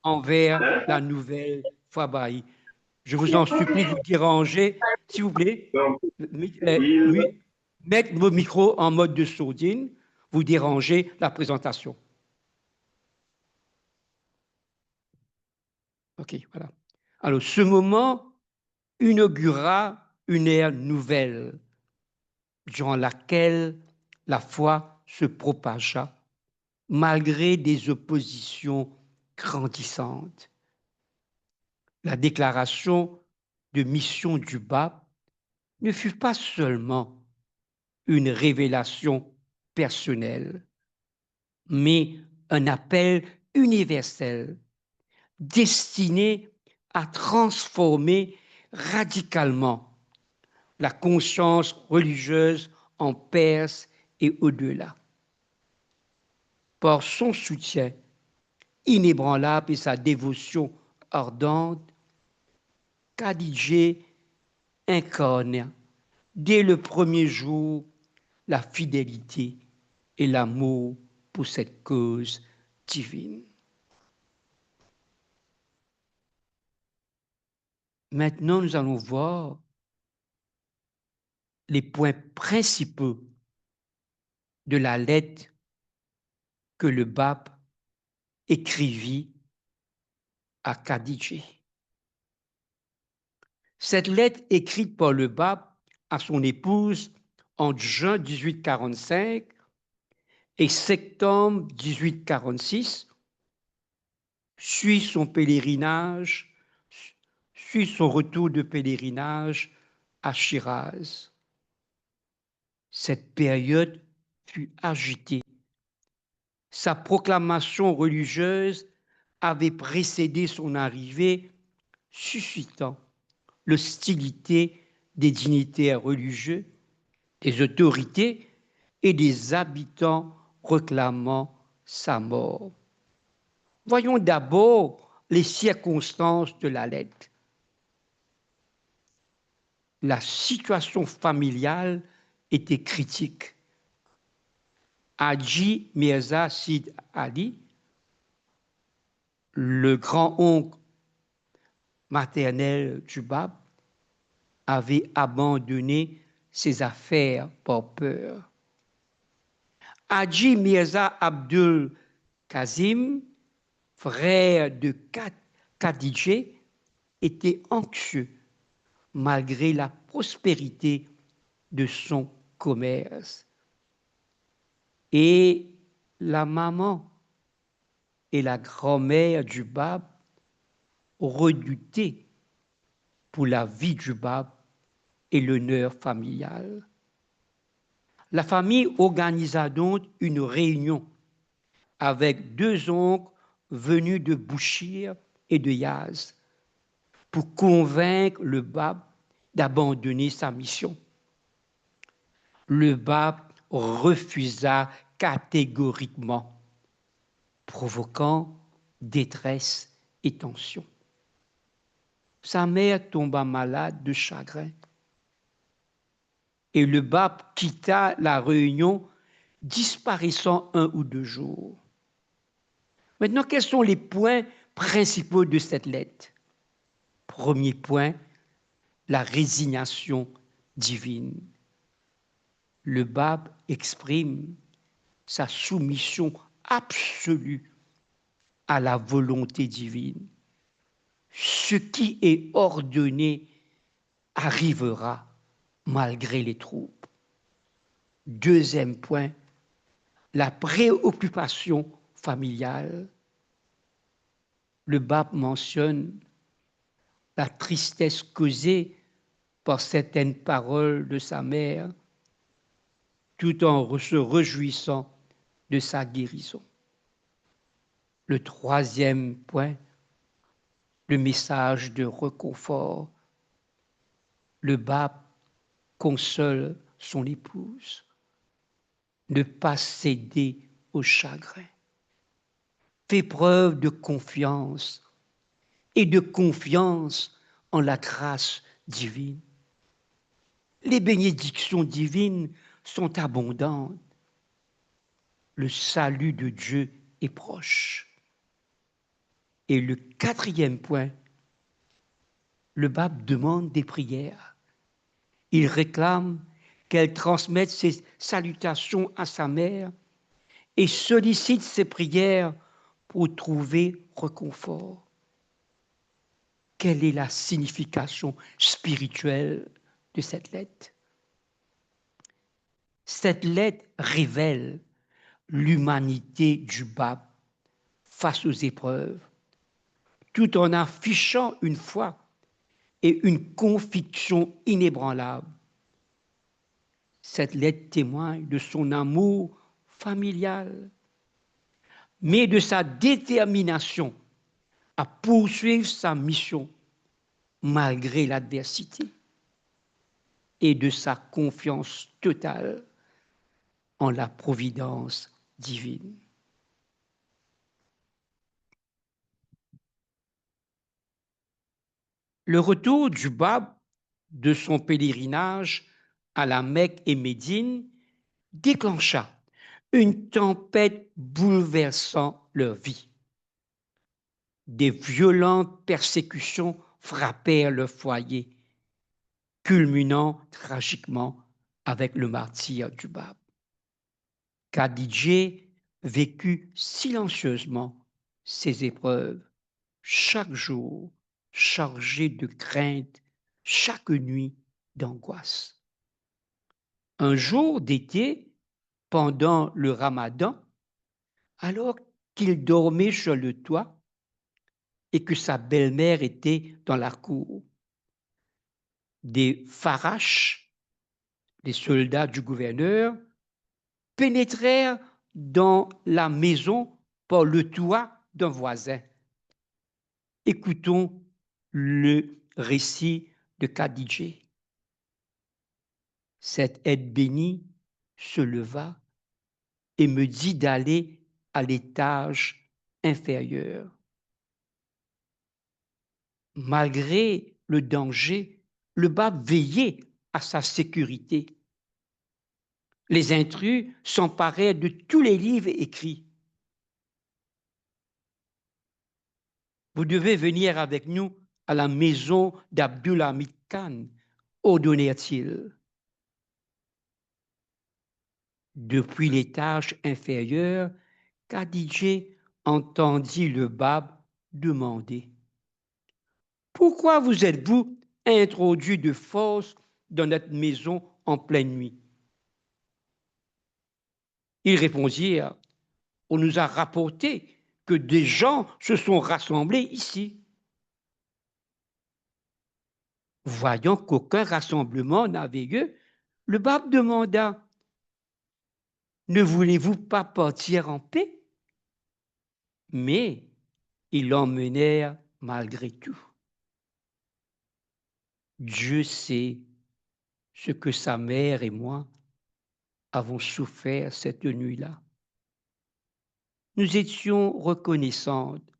envers la nouvelle Fabaï. Je vous en supplie de vous déranger, s'il vous plaît. Mettre vos micros en mode de sourdine, vous dérangez la présentation. OK, voilà. Alors, ce moment inaugura une ère nouvelle durant laquelle la foi se propagea malgré des oppositions grandissantes. La déclaration de mission du pape ne fut pas seulement une révélation personnelle, mais un appel universel destiné à transformer radicalement la conscience religieuse en Perse et au-delà. Par son soutien inébranlable et sa dévotion ardente, Khadijah incarne dès le premier jour la fidélité et l'amour pour cette cause divine. Maintenant, nous allons voir les points principaux de la lettre que le pape écrivit à Khadijah. Cette lettre écrite par le pape à son épouse en juin 1845 et septembre 1846 suit son pèlerinage, suit son retour de pèlerinage à Shiraz. Cette période fut agitée. Sa proclamation religieuse avait précédé son arrivée, suscitant l'hostilité des dignitaires religieux, des autorités et des habitants réclamant sa mort. Voyons d'abord les circonstances de la lettre. La situation familiale était critique. Haji Mirza Sid Ali, le grand-oncle maternel du pape, avait abandonné ses affaires par peur. Haji Mirza Abdul Kazim, frère de Khadijah, était anxieux malgré la prospérité de son commerce. Et la maman et la grand-mère du pape redoutaient pour la vie du pape et l'honneur familial. La famille organisa donc une réunion avec deux oncles venus de Bouchir et de Yazd pour convaincre le pape d'abandonner sa mission. Le pape refusa catégoriquement, provoquant détresse et tension. Sa mère tomba malade de chagrin et le pape quitta la réunion, disparaissant 1 ou 2 jours. Maintenant, quels sont les points principaux de cette lettre? Premier point, la résignation divine. Le pape exprime sa soumission absolue à la volonté divine. Ce qui est ordonné arrivera malgré les troubles. Deuxième point, la préoccupation familiale. Le pape mentionne la tristesse causée par certaines paroles de sa mère, tout en se réjouissant de sa guérison. Le troisième point, le message de réconfort. Le pape console son épouse. Ne pas céder au chagrin. Fait preuve de confiance et de confiance en la grâce divine. Les bénédictions divines sont abondantes. le salut de Dieu est proche. Et le quatrième point, le pape demande des prières. Il réclame qu'elle transmette ses salutations à sa mère et sollicite ses prières pour trouver réconfort. Quelle est la signification spirituelle de cette lettre? Cette lettre révèle l'humanité du pape face aux épreuves, tout en affichant une foi et une conviction inébranlable. Cette lettre témoigne de son amour familial, mais de sa détermination à poursuivre sa mission malgré l'adversité et de sa confiance totale en la providence divine. Le retour du pape de son pèlerinage à la Mecque et Médine déclencha une tempête bouleversant leur vie. Des violentes persécutions frappèrent leur foyer, culminant tragiquement avec le martyre du pape. Khadijé vécut silencieusement ces épreuves, chaque jour chargé de crainte, chaque nuit d'angoisse. Un jour d'été, pendant le ramadan, alors qu'il dormait sur le toit et que sa belle-mère était dans la cour, des Faraches, les soldats du gouverneur, pénétrèrent dans la maison par le toit d'un voisin. Écoutons le récit de Khadijé. Cette aide bénie se leva et me dit d'aller à l'étage inférieur. Malgré le danger, le pape veillait à sa sécurité. Les intrus s'emparèrent de tous les livres écrits. Vous devez venir avec nous à la maison d'Abdulhamid Khan, ordonnèrent-ils. Depuis l'étage inférieur, Khadijé entendit le pape demander: pourquoi vous êtes-vous introduit de force dans notre maison en pleine nuit? Ils répondirent: on nous a rapporté que des gens se sont rassemblés ici. Voyant qu'aucun rassemblement n'avait lieu, le pape demanda: ne voulez-vous pas partir en paix? Mais ils l'emmenèrent malgré tout. Dieu sait ce que sa mère et moi avons souffert cette nuit-là. Nous étions reconnaissantes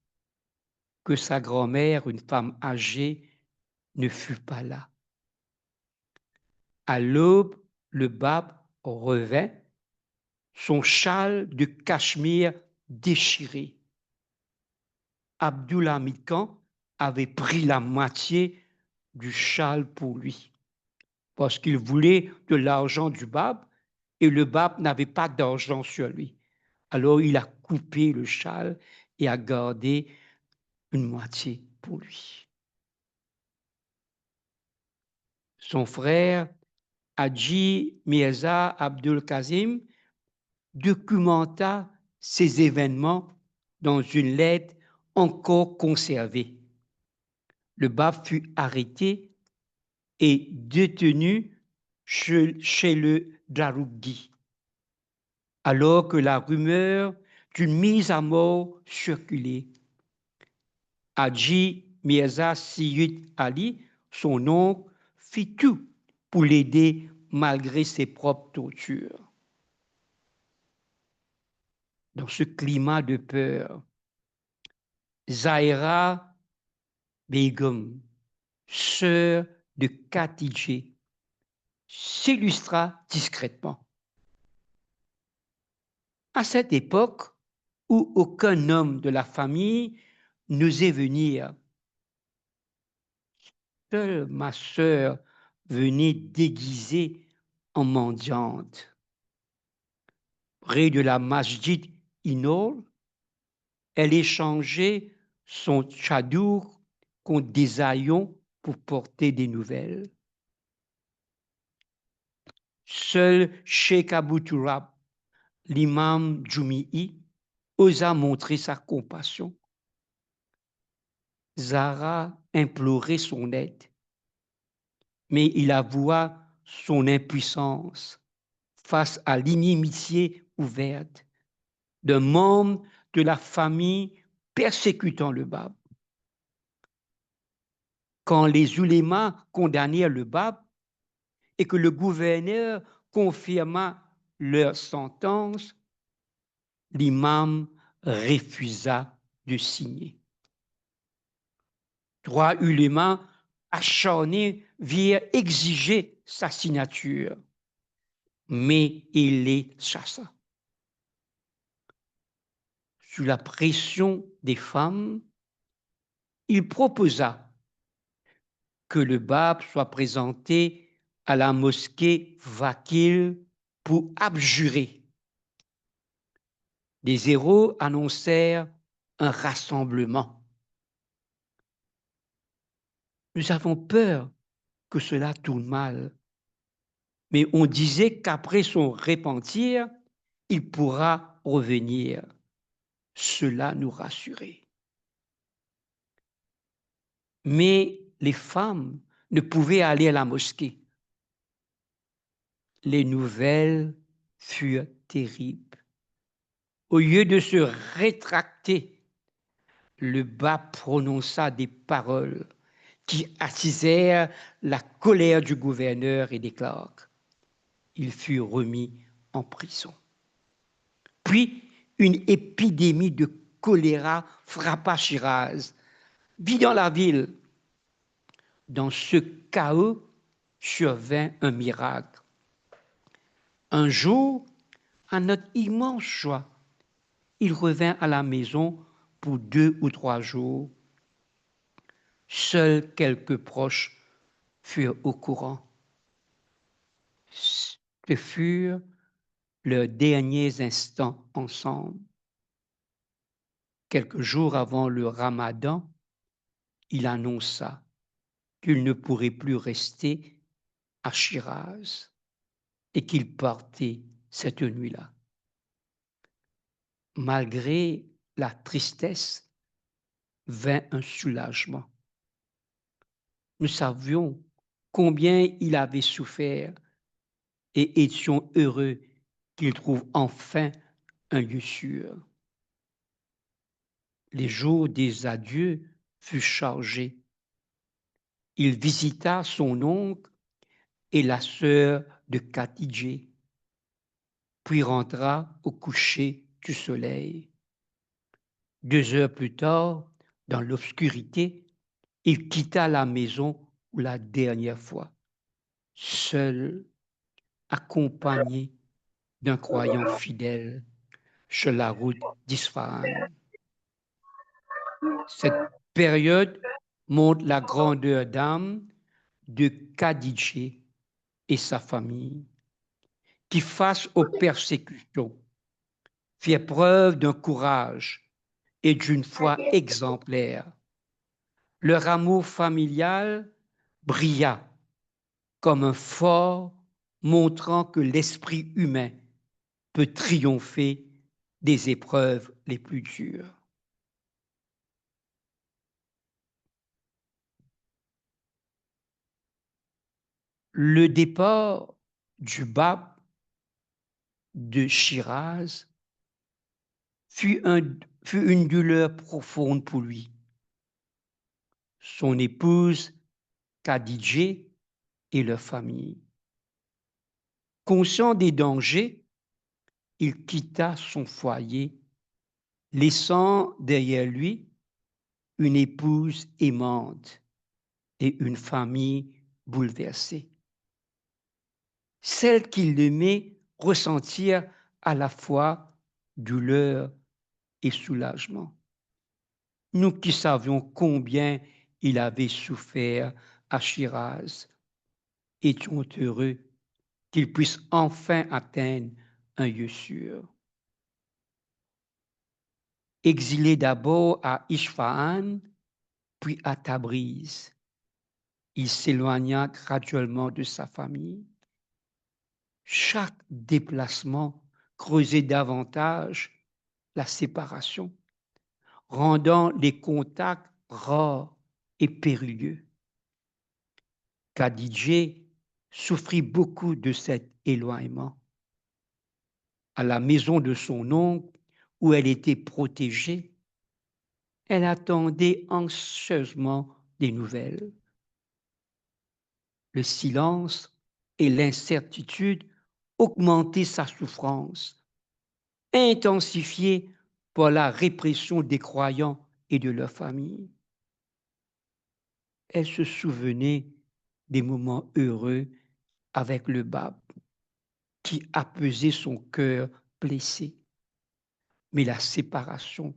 que sa grand-mère, une femme âgée, ne fût pas là. À l'aube, le pape revint, son châle de cachemire déchiré. Abdulhamid Khan avait pris la moitié du châle pour lui, parce qu'il voulait de l'argent du pape et le pape n'avait pas d'argent sur lui. Alors il a coupé le châle et a gardé une moitié pour lui. Son frère, Hadji Mirza Abdul Kazim, documenta ces événements dans une lettre encore conservée. Le pape fut arrêté et détenu chez le Daroughi, alors que la rumeur d'une mise à mort circulait. Hadji Mirza Sayyid Ali, son oncle, fit tout pour l'aider malgré ses propres tortures. Dans ce climat de peur, Zahira Begum, sœur de Khadijé, s'illustra discrètement. À cette époque où aucun homme de la famille n'osait venir, seule ma sœur venait déguisée en mendiante. Près de la Masjid Inor, elle échangeait son tchadour contre des haillons pour porter des nouvelles. Seul Sheikh Abou Turab, l'imam Jumi'i, osa montrer sa compassion. Zara implorait son aide, mais il avoua son impuissance face à l'inimitié ouverte d'un membre de la famille persécutant le Bab. Quand les ulémas condamnèrent le Bab et que le gouverneur confirma leur sentence, l'imam refusa de signer. 3 ulémas acharnés virent exiger sa signature, mais il les chassa. Sous la pression des femmes, il proposa que le Bab soit présenté à la mosquée Vakil pour abjurer. Les héros annoncèrent un rassemblement. Nous avons peur que cela tourne mal, mais on disait qu'après son repentir, il pourra revenir. Cela nous rassurait. Mais les femmes ne pouvaient aller à la mosquée. Les nouvelles furent terribles. Au lieu de se rétracter, le Bab prononça des paroles qui attisèrent la colère du gouverneur et des clercs. Il fut remis en prison. Puis, une épidémie de choléra frappa Shiraz, vidant la ville. Dans ce chaos survint un miracle. Un jour, à notre immense joie, il revint à la maison pour 2 ou 3 jours. Seuls quelques proches furent au courant. Ce furent leurs derniers instants ensemble. Quelques jours avant le Ramadan, il annonça qu'il ne pourrait plus rester à Shiraz et qu'il partait cette nuit-là. Malgré la tristesse, vint un soulagement. Nous savions combien il avait souffert et étions heureux qu'il trouve enfin un lieu sûr. Les jours des adieux furent chargés. Il visita son oncle et la sœur de Khadijah, puis rentra au coucher du soleil. 2 heures plus tard, dans l'obscurité, il quitta la maison pour la dernière fois, seul, accompagné d'un croyant fidèle sur la route d'Isfahan. Cette période montre la grandeur d'âme de Khadijah et sa famille, qui, face aux persécutions, firent preuve d'un courage et d'une foi exemplaire. Leur amour familial brilla comme un phare montrant que l'esprit humain peut triompher des épreuves les plus dures. Le départ du Bab de Shiraz fut une douleur profonde pour lui. Son épouse Khadijah et leur famille. Conscient des dangers, il quitta son foyer, laissant derrière lui une épouse aimante et une famille bouleversée. Celles qui l'aimaient ressentirent à la fois douleur et soulagement. Nous qui savions combien il avait souffert à Shiraz, étions heureux qu'il puisse enfin atteindre un lieu sûr. Exilé d'abord à Isfahan, puis à Tabriz, il s'éloigna graduellement de sa famille. Chaque déplacement creusait davantage la séparation, rendant les contacts rares et périlleux. Khadija souffrit beaucoup de cet éloignement. À la maison de son oncle, où elle était protégée, elle attendait anxieusement des nouvelles. Le silence et l'incertitude augmentaient sa souffrance, intensifiée par la répression des croyants et de leur famille. Elle se souvenait des moments heureux avec le Bab, qui apaisait son cœur blessé. Mais la séparation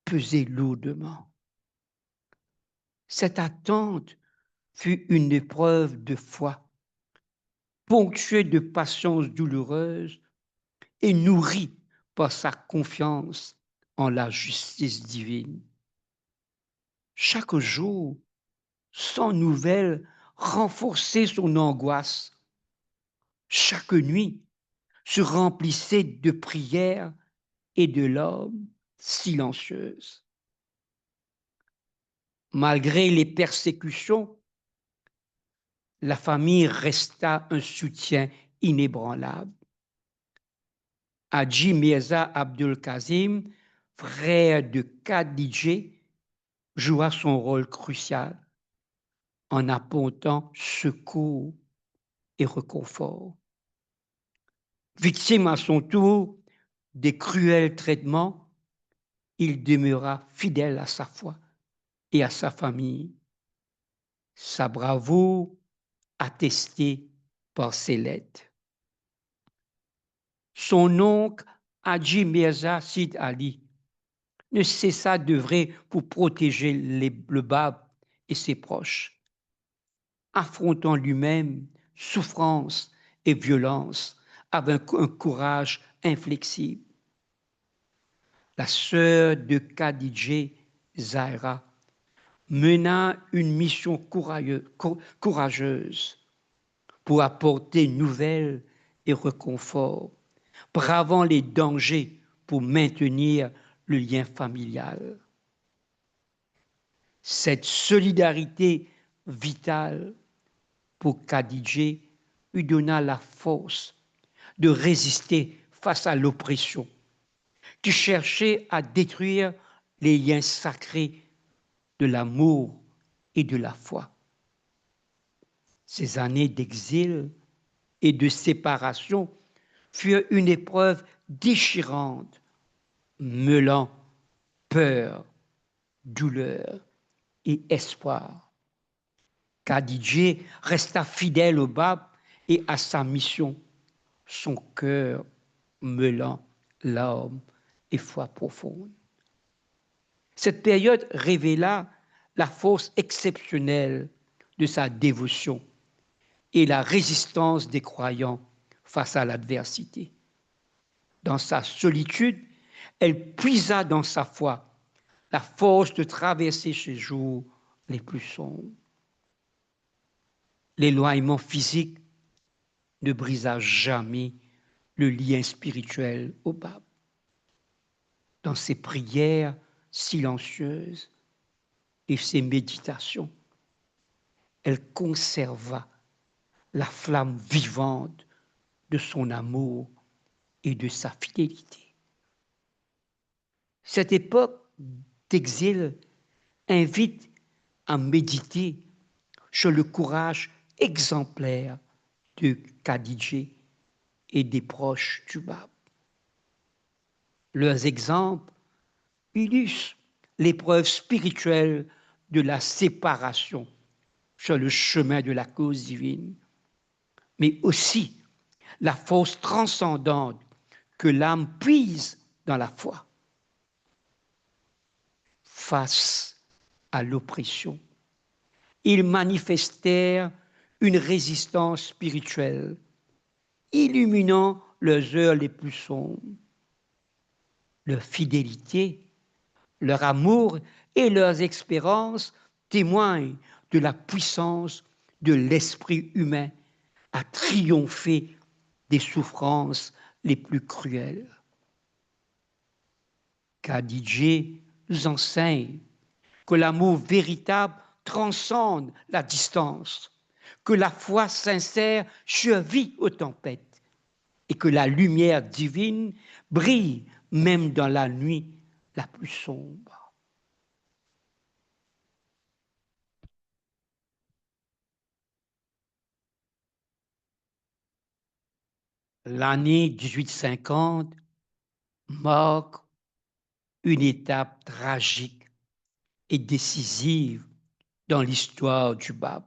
pesait lourdement. Cette attente fut une épreuve de foi, ponctuée de patience douloureuse et nourrie par sa confiance en la justice divine. Chaque jour, sans nouvelles, renforçait son angoisse. Chaque nuit se remplissait de prières et de larmes silencieuses. Malgré les persécutions, la famille resta un soutien inébranlable. Hadji Mirza Abdul Kazim, frère de Khadija, joua son rôle crucial en apportant secours et réconfort. Victime à son tour des cruels traitements, il demeura fidèle à sa foi et à sa famille. Sa bravoure attestée par ses lettres. Son oncle, Hadji Mirza Sid Ali, ne cessa d'œuvrer pour protéger le Bab et ses proches, affrontant lui-même souffrance et violence avec un courage inflexible. La sœur de Khadija, Zahra, mena une mission courageuse pour apporter nouvelles et réconfort, bravant les dangers pour maintenir le lien familial. Cette solidarité vitale pour Khadija lui donna la force de résister face à l'oppression qui cherchait à détruire les liens sacrés de l'amour et de la foi. Ces années d'exil et de séparation furent une épreuve déchirante, mêlant peur, douleur et espoir. Khadija resta fidèle au Bab et à sa mission, son cœur mêlant larmes et foi profonde. Cette période révéla la force exceptionnelle de sa dévotion et la résistance des croyants face à l'adversité. Dans sa solitude, elle puisa dans sa foi la force de traverser ces jours les plus sombres. L'éloignement physique ne brisa jamais le lien spirituel au Bab. Dans ses prières silencieuses et ses méditations, elle conserva la flamme vivante de son amour et de sa fidélité. Cette époque d'exil invite à méditer sur le courage exemplaire de Khadija et des proches du Bab. Leurs exemples illustrent l'épreuve spirituelle de la séparation sur le chemin de la cause divine, mais aussi la force transcendante que l'âme puise dans la foi. Face à l'oppression, ils manifestèrent une résistance spirituelle, illuminant leurs heures les plus sombres. Leur fidélité, leur amour et leurs expériences témoignent de la puissance de l'esprit humain à triompher des souffrances les plus cruelles. Khadijah nous enseigne que l'amour véritable transcende la distance, que la foi sincère survit aux tempêtes et que la lumière divine brille même dans la nuit la plus sombre. L'année 1850 marque une étape tragique et décisive dans l'histoire du Bab.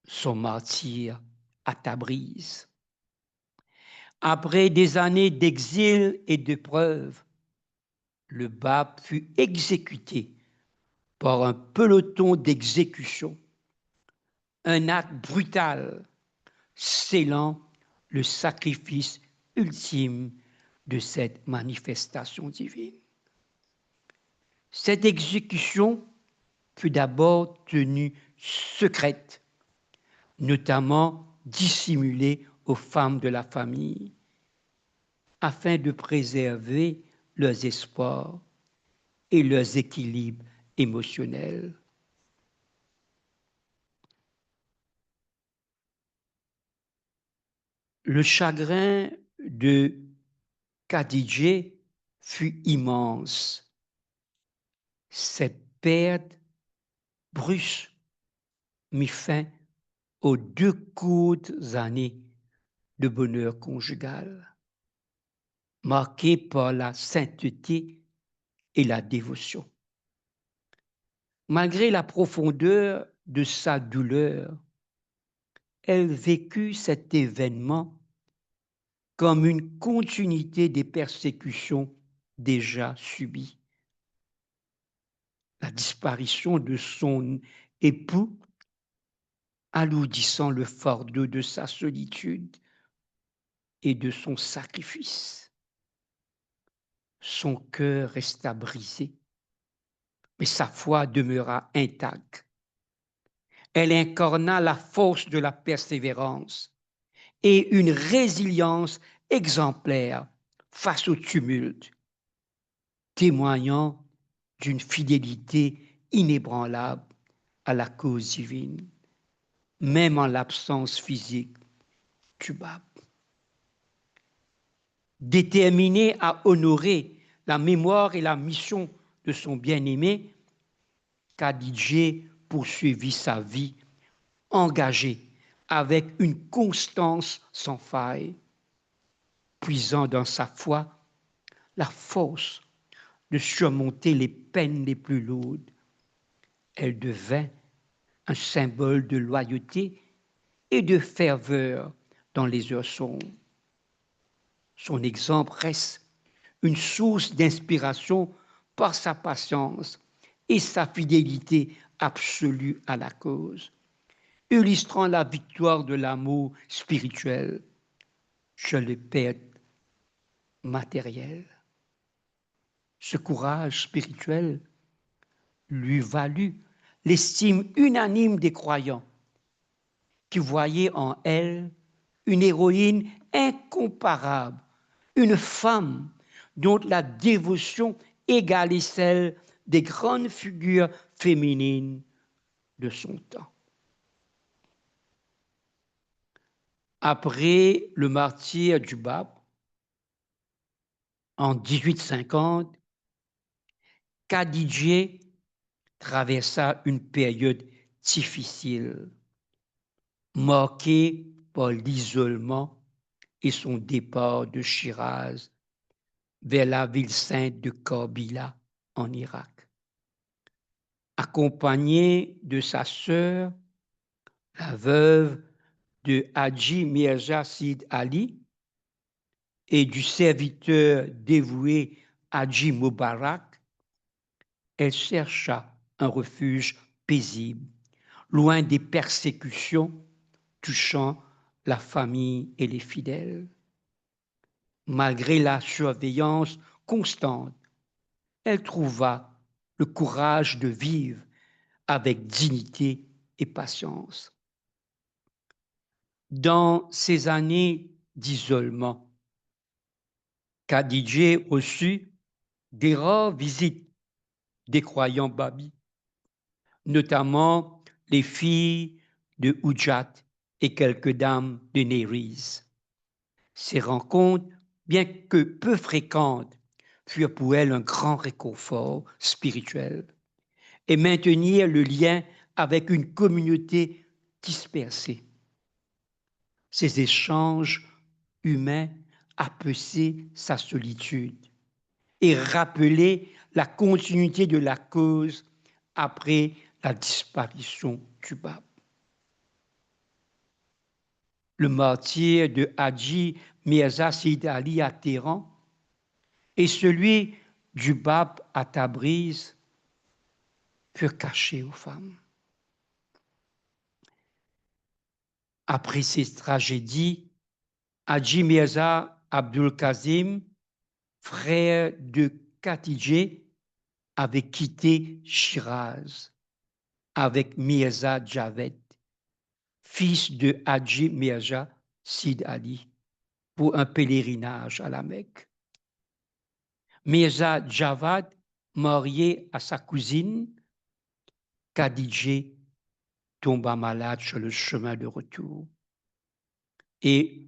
Son martyre à Tabriz. Après des années d'exil et d'épreuves, le Bab fut exécuté par un peloton d'exécution, un acte brutal scellant le sacrifice ultime de cette manifestation divine. Cette exécution fut d'abord tenue secrète, notamment dissimulée aux femmes de la famille, afin de préserver leurs espoirs et leurs équilibres émotionnels. Le chagrin de Khadijah fut immense. Cette perte brusque mit fin aux 2 courtes années de bonheur conjugal, marquées par la sainteté et la dévotion. Malgré la profondeur de sa douleur, elle vécut cet événement comme une continuité des persécutions déjà subies. La disparition de son époux alourdissant le fardeau de sa solitude et de son sacrifice. Son cœur resta brisé, mais sa foi demeura intacte. Elle incarna la force de la persévérance et une résilience exemplaire face au tumulte, témoignant d'une fidélité inébranlable à la cause divine, même en l'absence physique du Bab. Déterminée à honorer la mémoire et la mission de son bien-aimé, Khadijah poursuivit sa vie engagée avec une constance sans faille, puisant dans sa foi la force de surmonter les peines les plus lourdes. Elle devint un symbole de loyauté et de ferveur dans les heures sombres. Son exemple reste une source d'inspiration par sa patience et sa fidélité absolue à la cause, illustrant la victoire de l'amour spirituel sur les pertes matérielles. Ce courage spirituel lui valut l'estime unanime des croyants qui voyaient en elle une héroïne incomparable, une femme dont la dévotion égalait celle des grandes figures féminines de son temps. Après le martyre du Bab, en 1850, Khadijah traversa une période difficile, marquée par l'isolement et son départ de Shiraz vers la ville sainte de Karbila en Irak. Accompagnée de sa sœur, la veuve de Haji Mirza Sid Ali, et du serviteur dévoué Hadji Moubarak, elle chercha un refuge paisible, loin des persécutions touchant la famille et les fidèles. Malgré la surveillance constante, elle trouva le courage de vivre avec dignité et patience. Dans ces années d'isolement, Khadija reçut des rares visites des croyants babis, notamment les filles de Oudjat et quelques dames de Néris. Ces rencontres, bien que peu fréquentes, furent pour elle un grand réconfort spirituel et maintenir le lien avec une communauté dispersée. Ces échanges humains apaisaient sa solitude et rappelaient la continuité de la cause après la disparition du Bab. Le martyre de Hadji Mirza Saïd Ali à Téhéran et celui du Bab à Tabriz furent cachés aux femmes. Après ces tragédies, Hadji Mirza Abdul Kazim, frère de Khadija, avait quitté Shiraz avec Mirza Javed, fils de Hadji Mirza Saïd Ali, pour un pèlerinage à la Mecque. Mirza Javad, marié à sa cousine, Khadija tomba malade sur le chemin de retour et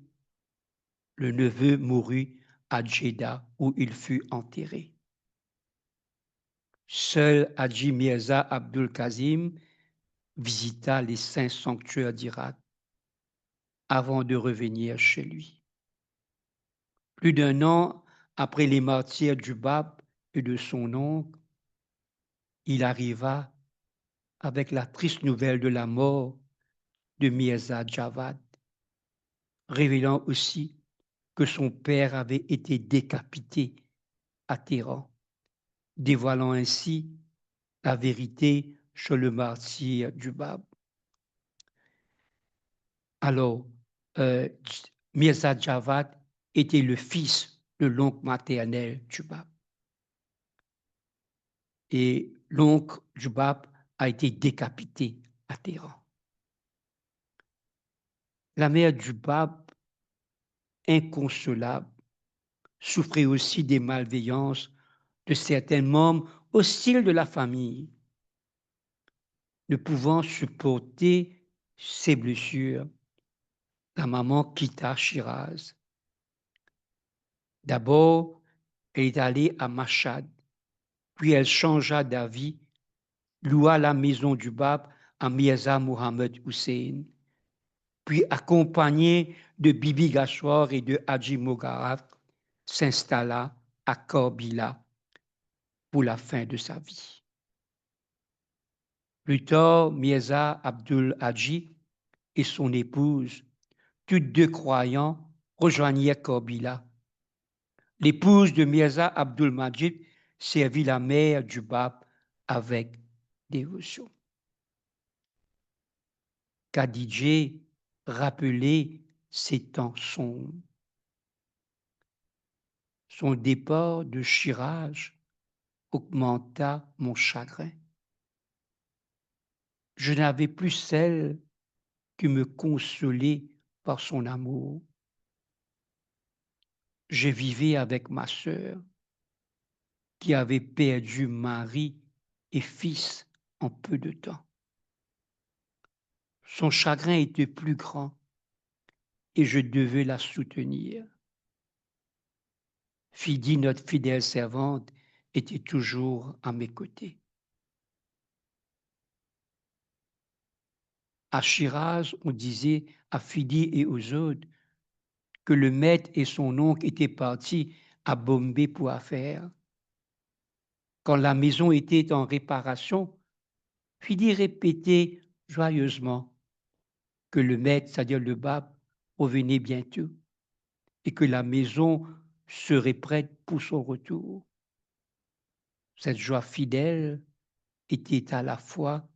le neveu mourut à Jeddah où il fut enterré. Seul Hadji Mirza Abdul Kazim visita les saints sanctuaires d'Irak avant de revenir chez lui. Plus d'un an après les martyrs du Bab et de son oncle, il arriva avec la triste nouvelle de la mort de Mirza Javad, révélant aussi que son père avait été décapité à Téhéran, dévoilant ainsi la vérité sur le martyr du Bab. Alors, Mirza Javad était le fils de l'oncle maternel du Bab. Et l'oncle du Bab a été décapité à Téhéran. La mère du Bab, inconsolable, souffrait aussi des malveillances de certains membres hostiles de la famille. Ne pouvant supporter ses blessures, la maman quitta Shiraz. D'abord, elle est allée à Mashhad, puis elle changea d'avis, loua la maison du Bab à Mirza Mohammed Hussein, puis accompagnée de Bibi Gashwar et de Hadji Mogaraf, s'installa à Korbila pour la fin de sa vie. Plus tard, Mirza Abdul Hadji et son épouse, toutes deux croyants, rejoignirent Korbila. L'épouse de Mirza Abdul Majid servit la mère du Bab avec dévotion. Khadija rappelait ces temps sombres. Son départ de Shiraz augmenta mon chagrin. Je n'avais plus celle qui me consolait par son amour. Je vivais avec ma sœur qui avait perdu mari et fils en peu de temps. Son chagrin était plus grand et je devais la soutenir. Fidi, notre fidèle servante, était toujours à mes côtés. À Shiraz, on disait à Fidi et aux autres que le maître et son oncle étaient partis à Bombay pour affaires. Quand la maison était en réparation, Fidi répétait joyeusement que le maître, c'est-à-dire le Bab, revenait bientôt et que la maison serait prête pour son retour. Cette joie fidèle était à la fois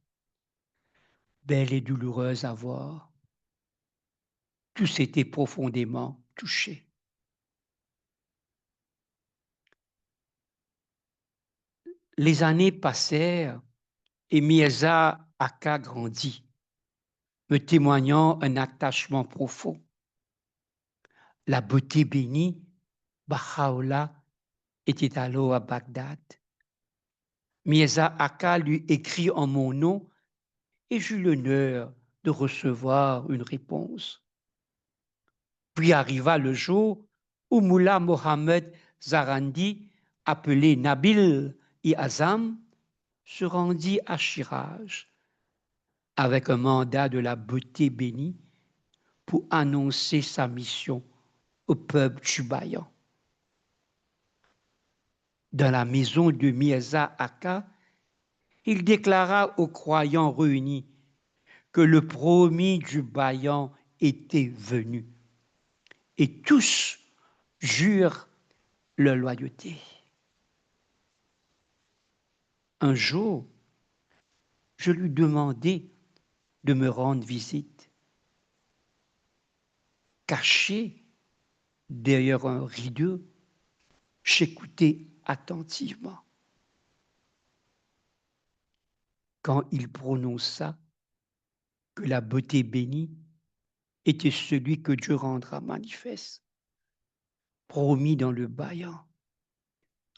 belle et douloureuse à voir. Tous étaient profondément touchés. Les années passèrent et Mirza Aka grandit, me témoignant un attachement profond. La beauté bénie, Baha'u'llah, était alors à Bagdad. Mirza Aka lui écrit en mon nom et j'eus l'honneur de recevoir une réponse. Puis arriva le jour où Mullah Mohammed Zarandi, appelé Nabil et Azam, se rendit à Shiraz avec un mandat de la beauté bénie pour annoncer sa mission au peuple chubayan. Dans la maison de Mirza Aka, il déclara aux croyants réunis que le promis du Bayan était venu. Et tous jurent leur loyauté. Un jour, je lui demandai de me rendre visite. Caché derrière un rideau, j'écoutais attentivement. Quand il prononça que la beauté bénie était celui que Dieu rendra manifeste, promis dans le Bayan,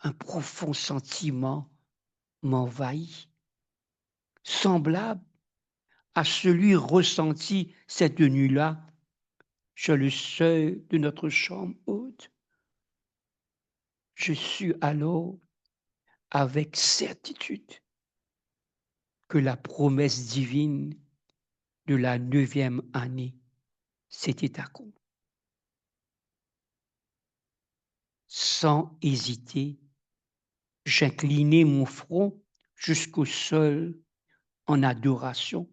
un profond sentiment m'envahit, semblable à celui ressenti cette nuit-là sur le seuil de notre chambre haute. Je sus alors avec certitude que la promesse divine de la 9e année s'était accomplie. Sans hésiter, j'inclinai mon front jusqu'au sol en adoration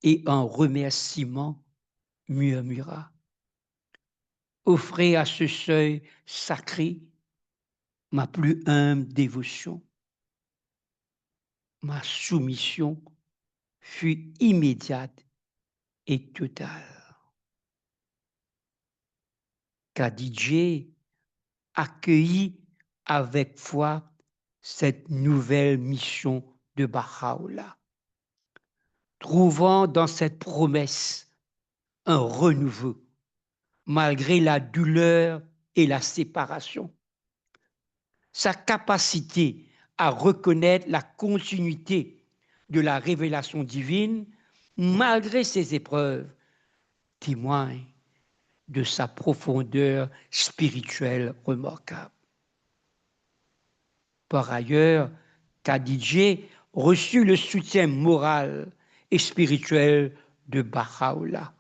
et en remerciement murmura: offrez à ce seuil sacré ma plus humble dévotion. Ma soumission fut immédiate et totale. Khadija accueillit avec foi cette nouvelle mission de Baha'u'llah, trouvant dans cette promesse un renouveau, malgré la douleur et la séparation. Sa capacité à reconnaître la continuité de la révélation divine, malgré ses épreuves, témoigne de sa profondeur spirituelle remarquable. Par ailleurs, Khadija reçut le soutien moral et spirituel de Baha'u'llah,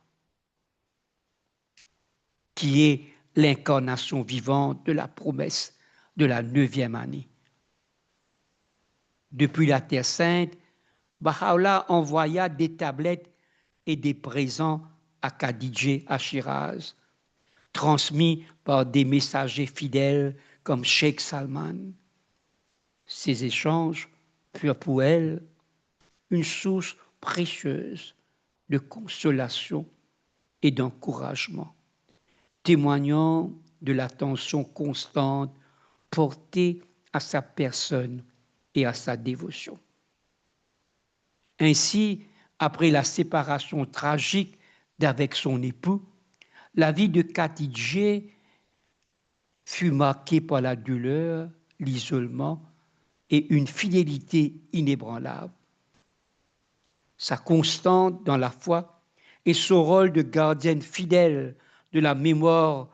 qui est l'incarnation vivante de la promesse de la 9e année. Depuis la Terre Sainte, Baha'u'llah envoya des tablettes et des présents à Khadija à Shiraz, transmis par des messagers fidèles comme Cheikh Salman. Ces échanges furent pour elle une source précieuse de consolation et d'encouragement, témoignant de l'attention constante portée à sa personne et à sa dévotion. Ainsi, après la séparation tragique d'avec son époux, la vie de Khadija fut marquée par la douleur, l'isolement et une fidélité inébranlable. Sa constance dans la foi et son rôle de gardienne fidèle de la mémoire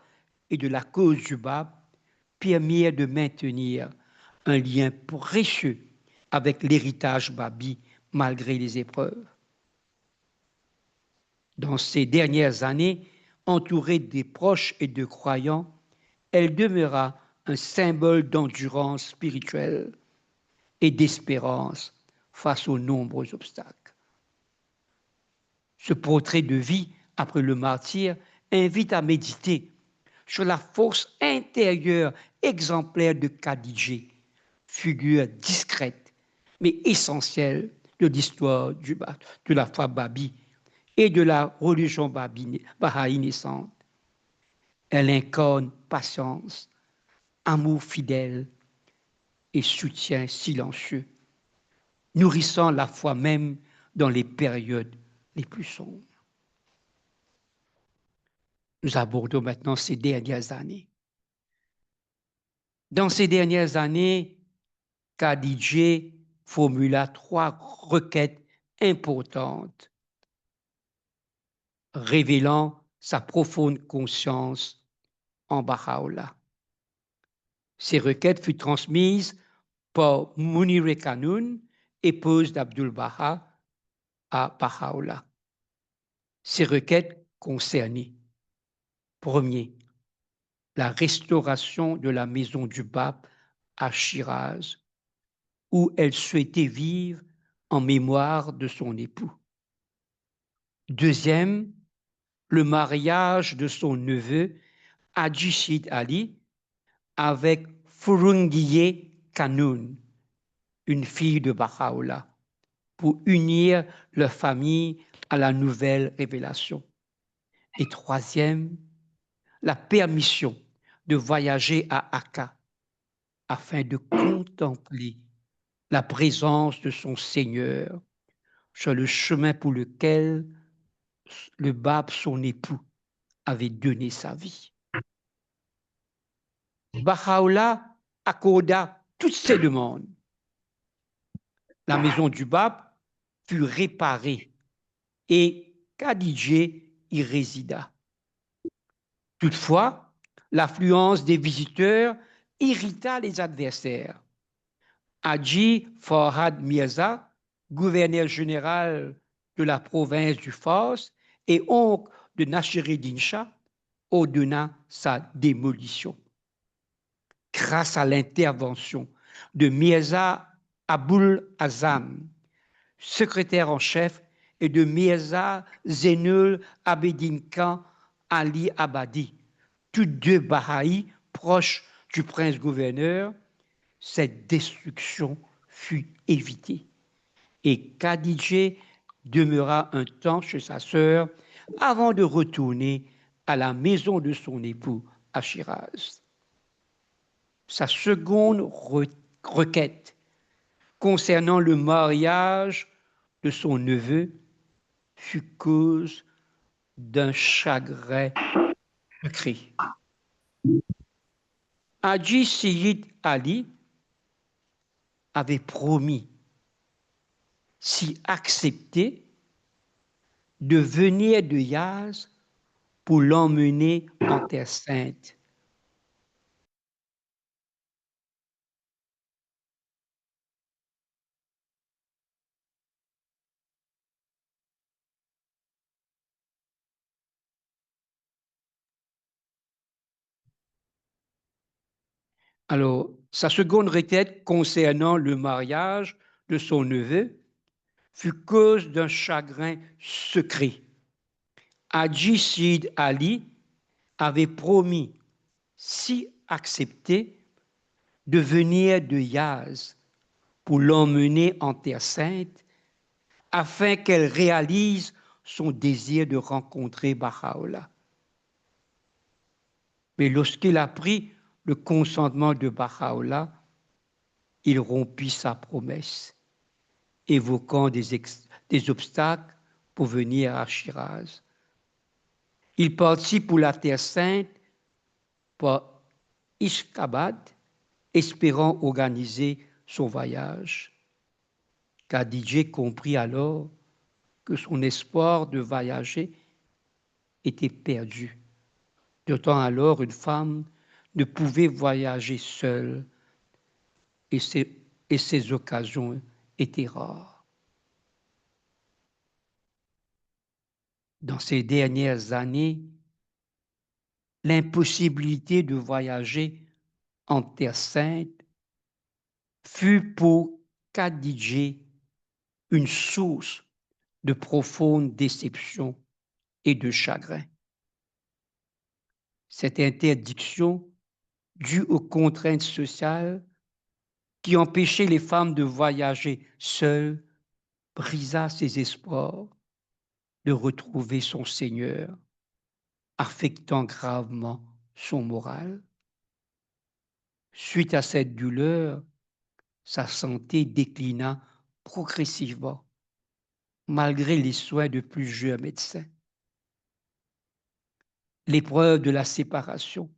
et de la cause du Bab permirent de maintenir un lien précieux avec l'héritage babi malgré les épreuves. Dans ces dernières années, entourée des proches et de croyants, elle demeura un symbole d'endurance spirituelle et d'espérance face aux nombreux obstacles. Ce portrait de vie après le martyre invite à méditer sur la force intérieure exemplaire de Khadijah, figure discrète mais essentielle de l'histoire de la foi babi et de la religion bahaï naissante. Elle incarne patience, amour fidèle et soutien silencieux, nourrissant la foi même dans les périodes les plus sombres. Nous abordons maintenant ces dernières années. Dans ces dernières années, Khadijah formula 3 requêtes importantes, révélant sa profonde conscience en Baha'u'llah. Ces requêtes furent transmises par Munire Kanoun, épouse d'Abdul Baha, à Baha'u'llah. Ces requêtes concernaient, premier, la restauration de la maison du Bab à Shiraz, où elle souhaitait vivre en mémoire de son époux. Deuxième, le mariage de son neveu Haji Sid Ali avec Furungiye Kanoun, une fille de Baha'u'llah, pour unir leur famille à la nouvelle révélation. Et troisième, la permission de voyager à Akka afin de contempler la présence de son Seigneur sur le chemin pour lequel le Bab, son époux, avait donné sa vie. Baha'u'llah accorda toutes ces demandes. La maison du Bab fut réparée et Khadijah y résida. Toutefois, l'affluence des visiteurs irrita les adversaires. Haji Farhad Mirza, gouverneur général de la province du Fars et oncle de Nasiruddin Shah, ordonna sa démolition. Grâce à l'intervention de Mirza Abul Azam, secrétaire en chef, et de Mirza Zainul Abedin Khan Ali Abadi, tous deux Bahaïs proches du prince-gouverneur, cette destruction fut évitée. Et Khadijah demeura un temps chez sa sœur avant de retourner à la maison de son époux à Shiraz. Sa seconde requête concernant le mariage de son neveu fut cause d'un chagrin secret. Haji Sayyid Ali avait promis, si accepté, de venir de Yazd pour l'emmener en Terre Sainte. Alors, sa seconde requête concernant le mariage de son neveu fut cause d'un chagrin secret. Haji Sid Ali avait promis, si accepté, de venir de Yazd pour l'emmener en Terre Sainte afin qu'elle réalise son désir de rencontrer Baha'u'llah. Mais lorsqu'il apprit le consentement de Baha'u'llah, il rompit sa promesse, évoquant des obstacles pour venir à Shiraz. Il partit pour la Terre Sainte par Ishkabad, espérant organiser son voyage. Khadijah comprit alors que son espoir de voyager était perdu. D'autant alors une femme ne pouvait voyager seule et ces occasions étaient rares. Dans ces dernières années, l'impossibilité de voyager en Terre Sainte fut pour Khadijah une source de profonde déception et de chagrin. Cette interdiction, due aux contraintes sociales qui empêchaient les femmes de voyager seules, brisa ses espoirs de retrouver son Seigneur, affectant gravement son moral. Suite à cette douleur, sa santé déclina progressivement, malgré les soins de plusieurs médecins. L'épreuve de la séparation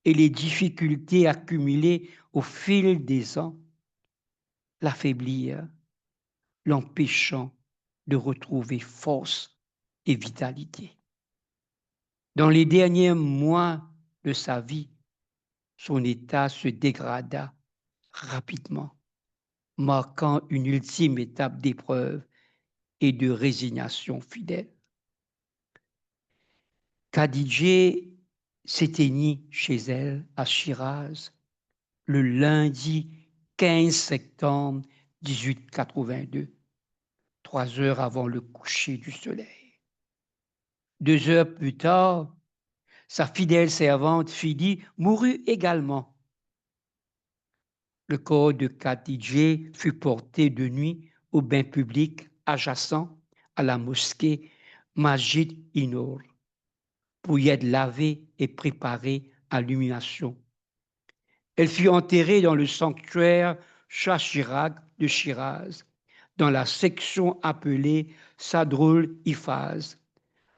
et les difficultés accumulées au fil des ans l'affaiblirent, l'empêchant de retrouver force et vitalité. Dans les derniers mois de sa vie, son état se dégrada rapidement, marquant une ultime étape d'épreuve et de résignation fidèle. Khadijah s'éteignit chez elle à Shiraz le lundi 15 septembre 1882, 3 heures avant le coucher du soleil. 2 heures plus tard, sa fidèle servante Fidi mourut également. Le corps de Khadijah fut porté de nuit au bain public adjacent à la mosquée Masjid-i-Nour pour y être lavée et préparée à l'humiliation. Elle fut enterrée dans le sanctuaire Shah Chirag de Shiraz, dans la section appelée Sadrul Hifaz,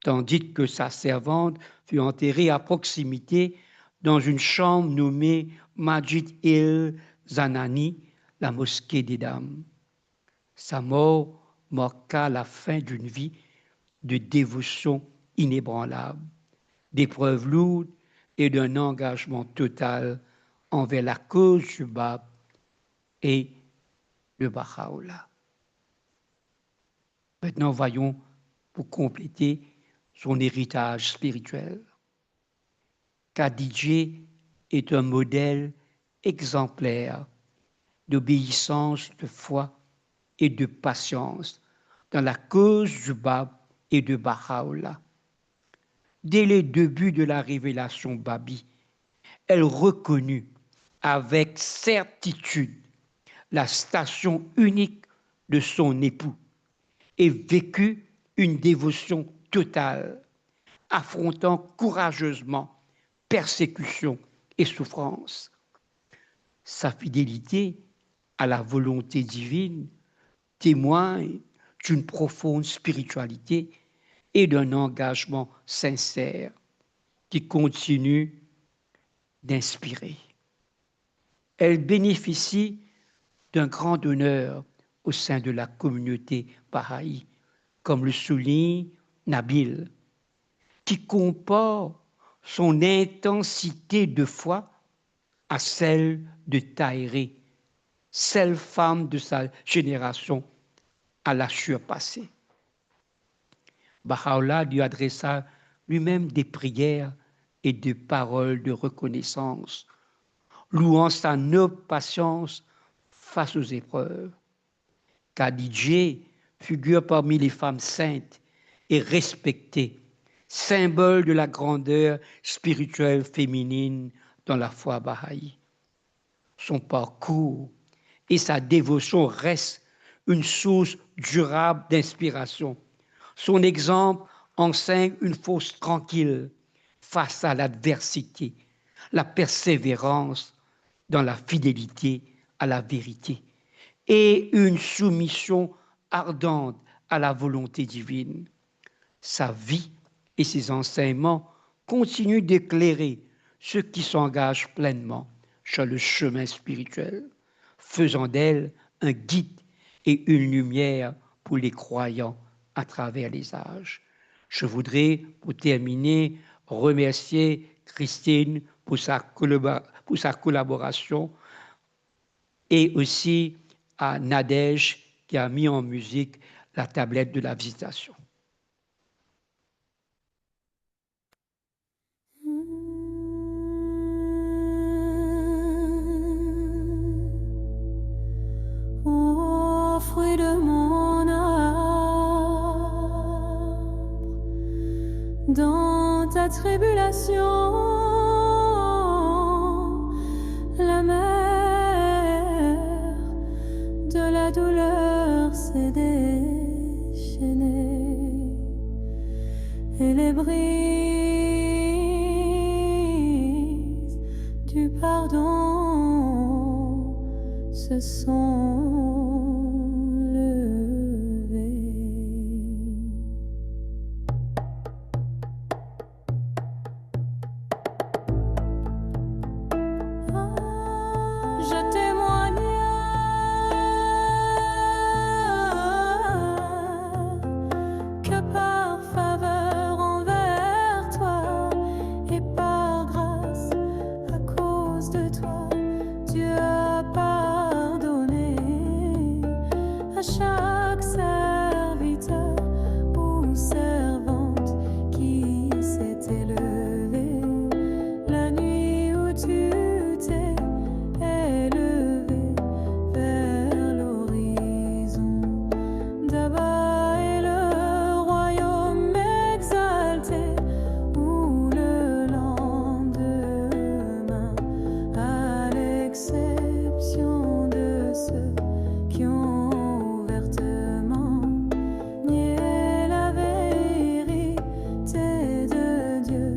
tandis que sa servante fut enterrée à proximité dans une chambre nommée Majid el-Zanani, la mosquée des dames. Sa mort marqua la fin d'une vie de dévotion inébranlable, d'épreuves lourdes et d'un engagement total envers la cause du Bab et de Baha'u'llah. Maintenant, voyons, pour compléter, son héritage spirituel. Khadijah est un modèle exemplaire d'obéissance, de foi et de patience dans la cause du Bab et de Baha'u'llah. Dès les débuts de la révélation babi, elle reconnut avec certitude la station unique de son époux et vécut une dévotion totale, affrontant courageusement persécution et souffrance. Sa fidélité à la volonté divine témoigne d'une profonde spiritualité et d'un engagement sincère qui continue d'inspirer. Elle bénéficie d'un grand honneur au sein de la communauté bahaï, comme le souligne Nabil, qui compare son intensité de foi à celle de Tahiré, seule femme de sa génération à la surpasser. Baha'u'llah lui adressa lui-même des prières et des paroles de reconnaissance, louant sa noble patience face aux épreuves. Khadijah figure parmi les femmes saintes et respectées, symbole de la grandeur spirituelle féminine dans la foi bahaï. Son parcours et sa dévotion restent une source durable d'inspiration. Son exemple enseigne une force tranquille face à l'adversité, la persévérance dans la fidélité à la vérité et une soumission ardente à la volonté divine. Sa vie et ses enseignements continuent d'éclairer ceux qui s'engagent pleinement sur le chemin spirituel, faisant d'elle un guide et une lumière pour les croyants à travers les âges. Je voudrais, pour terminer, remercier Christine pour sa collaboration et aussi à Nadège qui a mis en musique la tablette de la visitation. Ô fruit de mon arbre, dans ta la tribulation, la mer de la douleur s'est déchaînée et les brises du pardon se sont levées. Je témoigne que par faveur envers toi et par grâce à cause de toi, Dieu a pardonné à chaque serviteur ou servante qui s'est élevé la nuit où tu t'es élevé vers l'horizon. D'abord est le royaume exalté, où le lendemain, à l'exception de ceux qui ont ouvertement nié la vérité de Dieu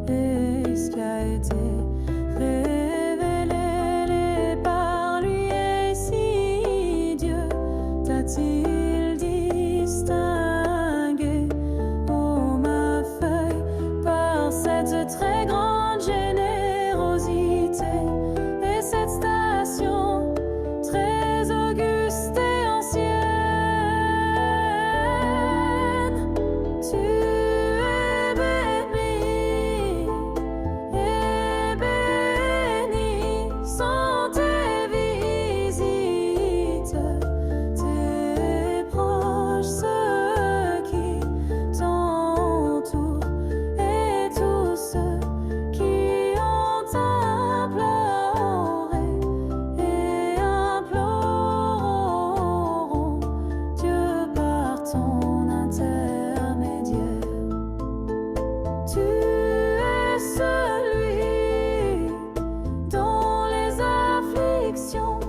et ce qui a été révélé par lui. Et si Dieu t'a-t-il distingué, ô ma feuille, par cette très grande générosité et cette station très auguste et ancienne? Tu es béni, et bénis sont tes visites, tes proches, ceux qui t'entourent et tous ceux qui ont imploré et imploreront Dieu par ton intermédiaire. Tu es celui dont les afflictions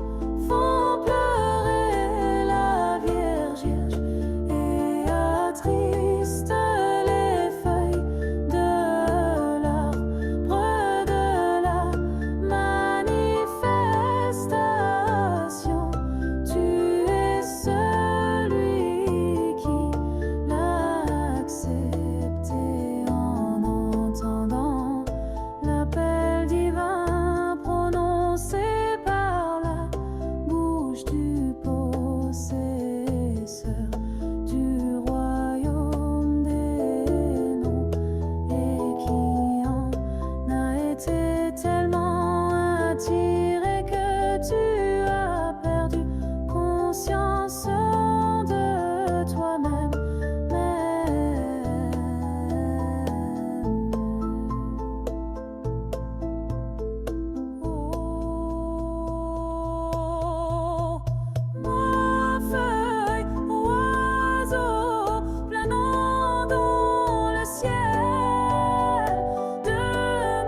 font pleurer la Vierge et attristent les feuilles de l'arbre de la manifestation. Tu es celui qui l'a accepté en entendant l'appel divin prononcé par la bouche du possesseur du royaume des noms, et qui en a été tellement attiré que tu as perdu conscience de toi-même. Oh, ma feuille, oiseau planant dans le ciel, de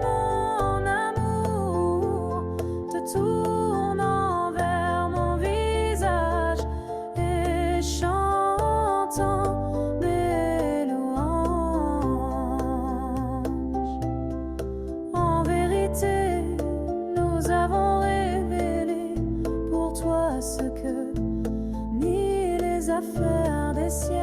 mon amour te tournant vers mon visage et chantant mes louanges. En vérité, nous avons révélé pour toi ce que ni les affaires des cieux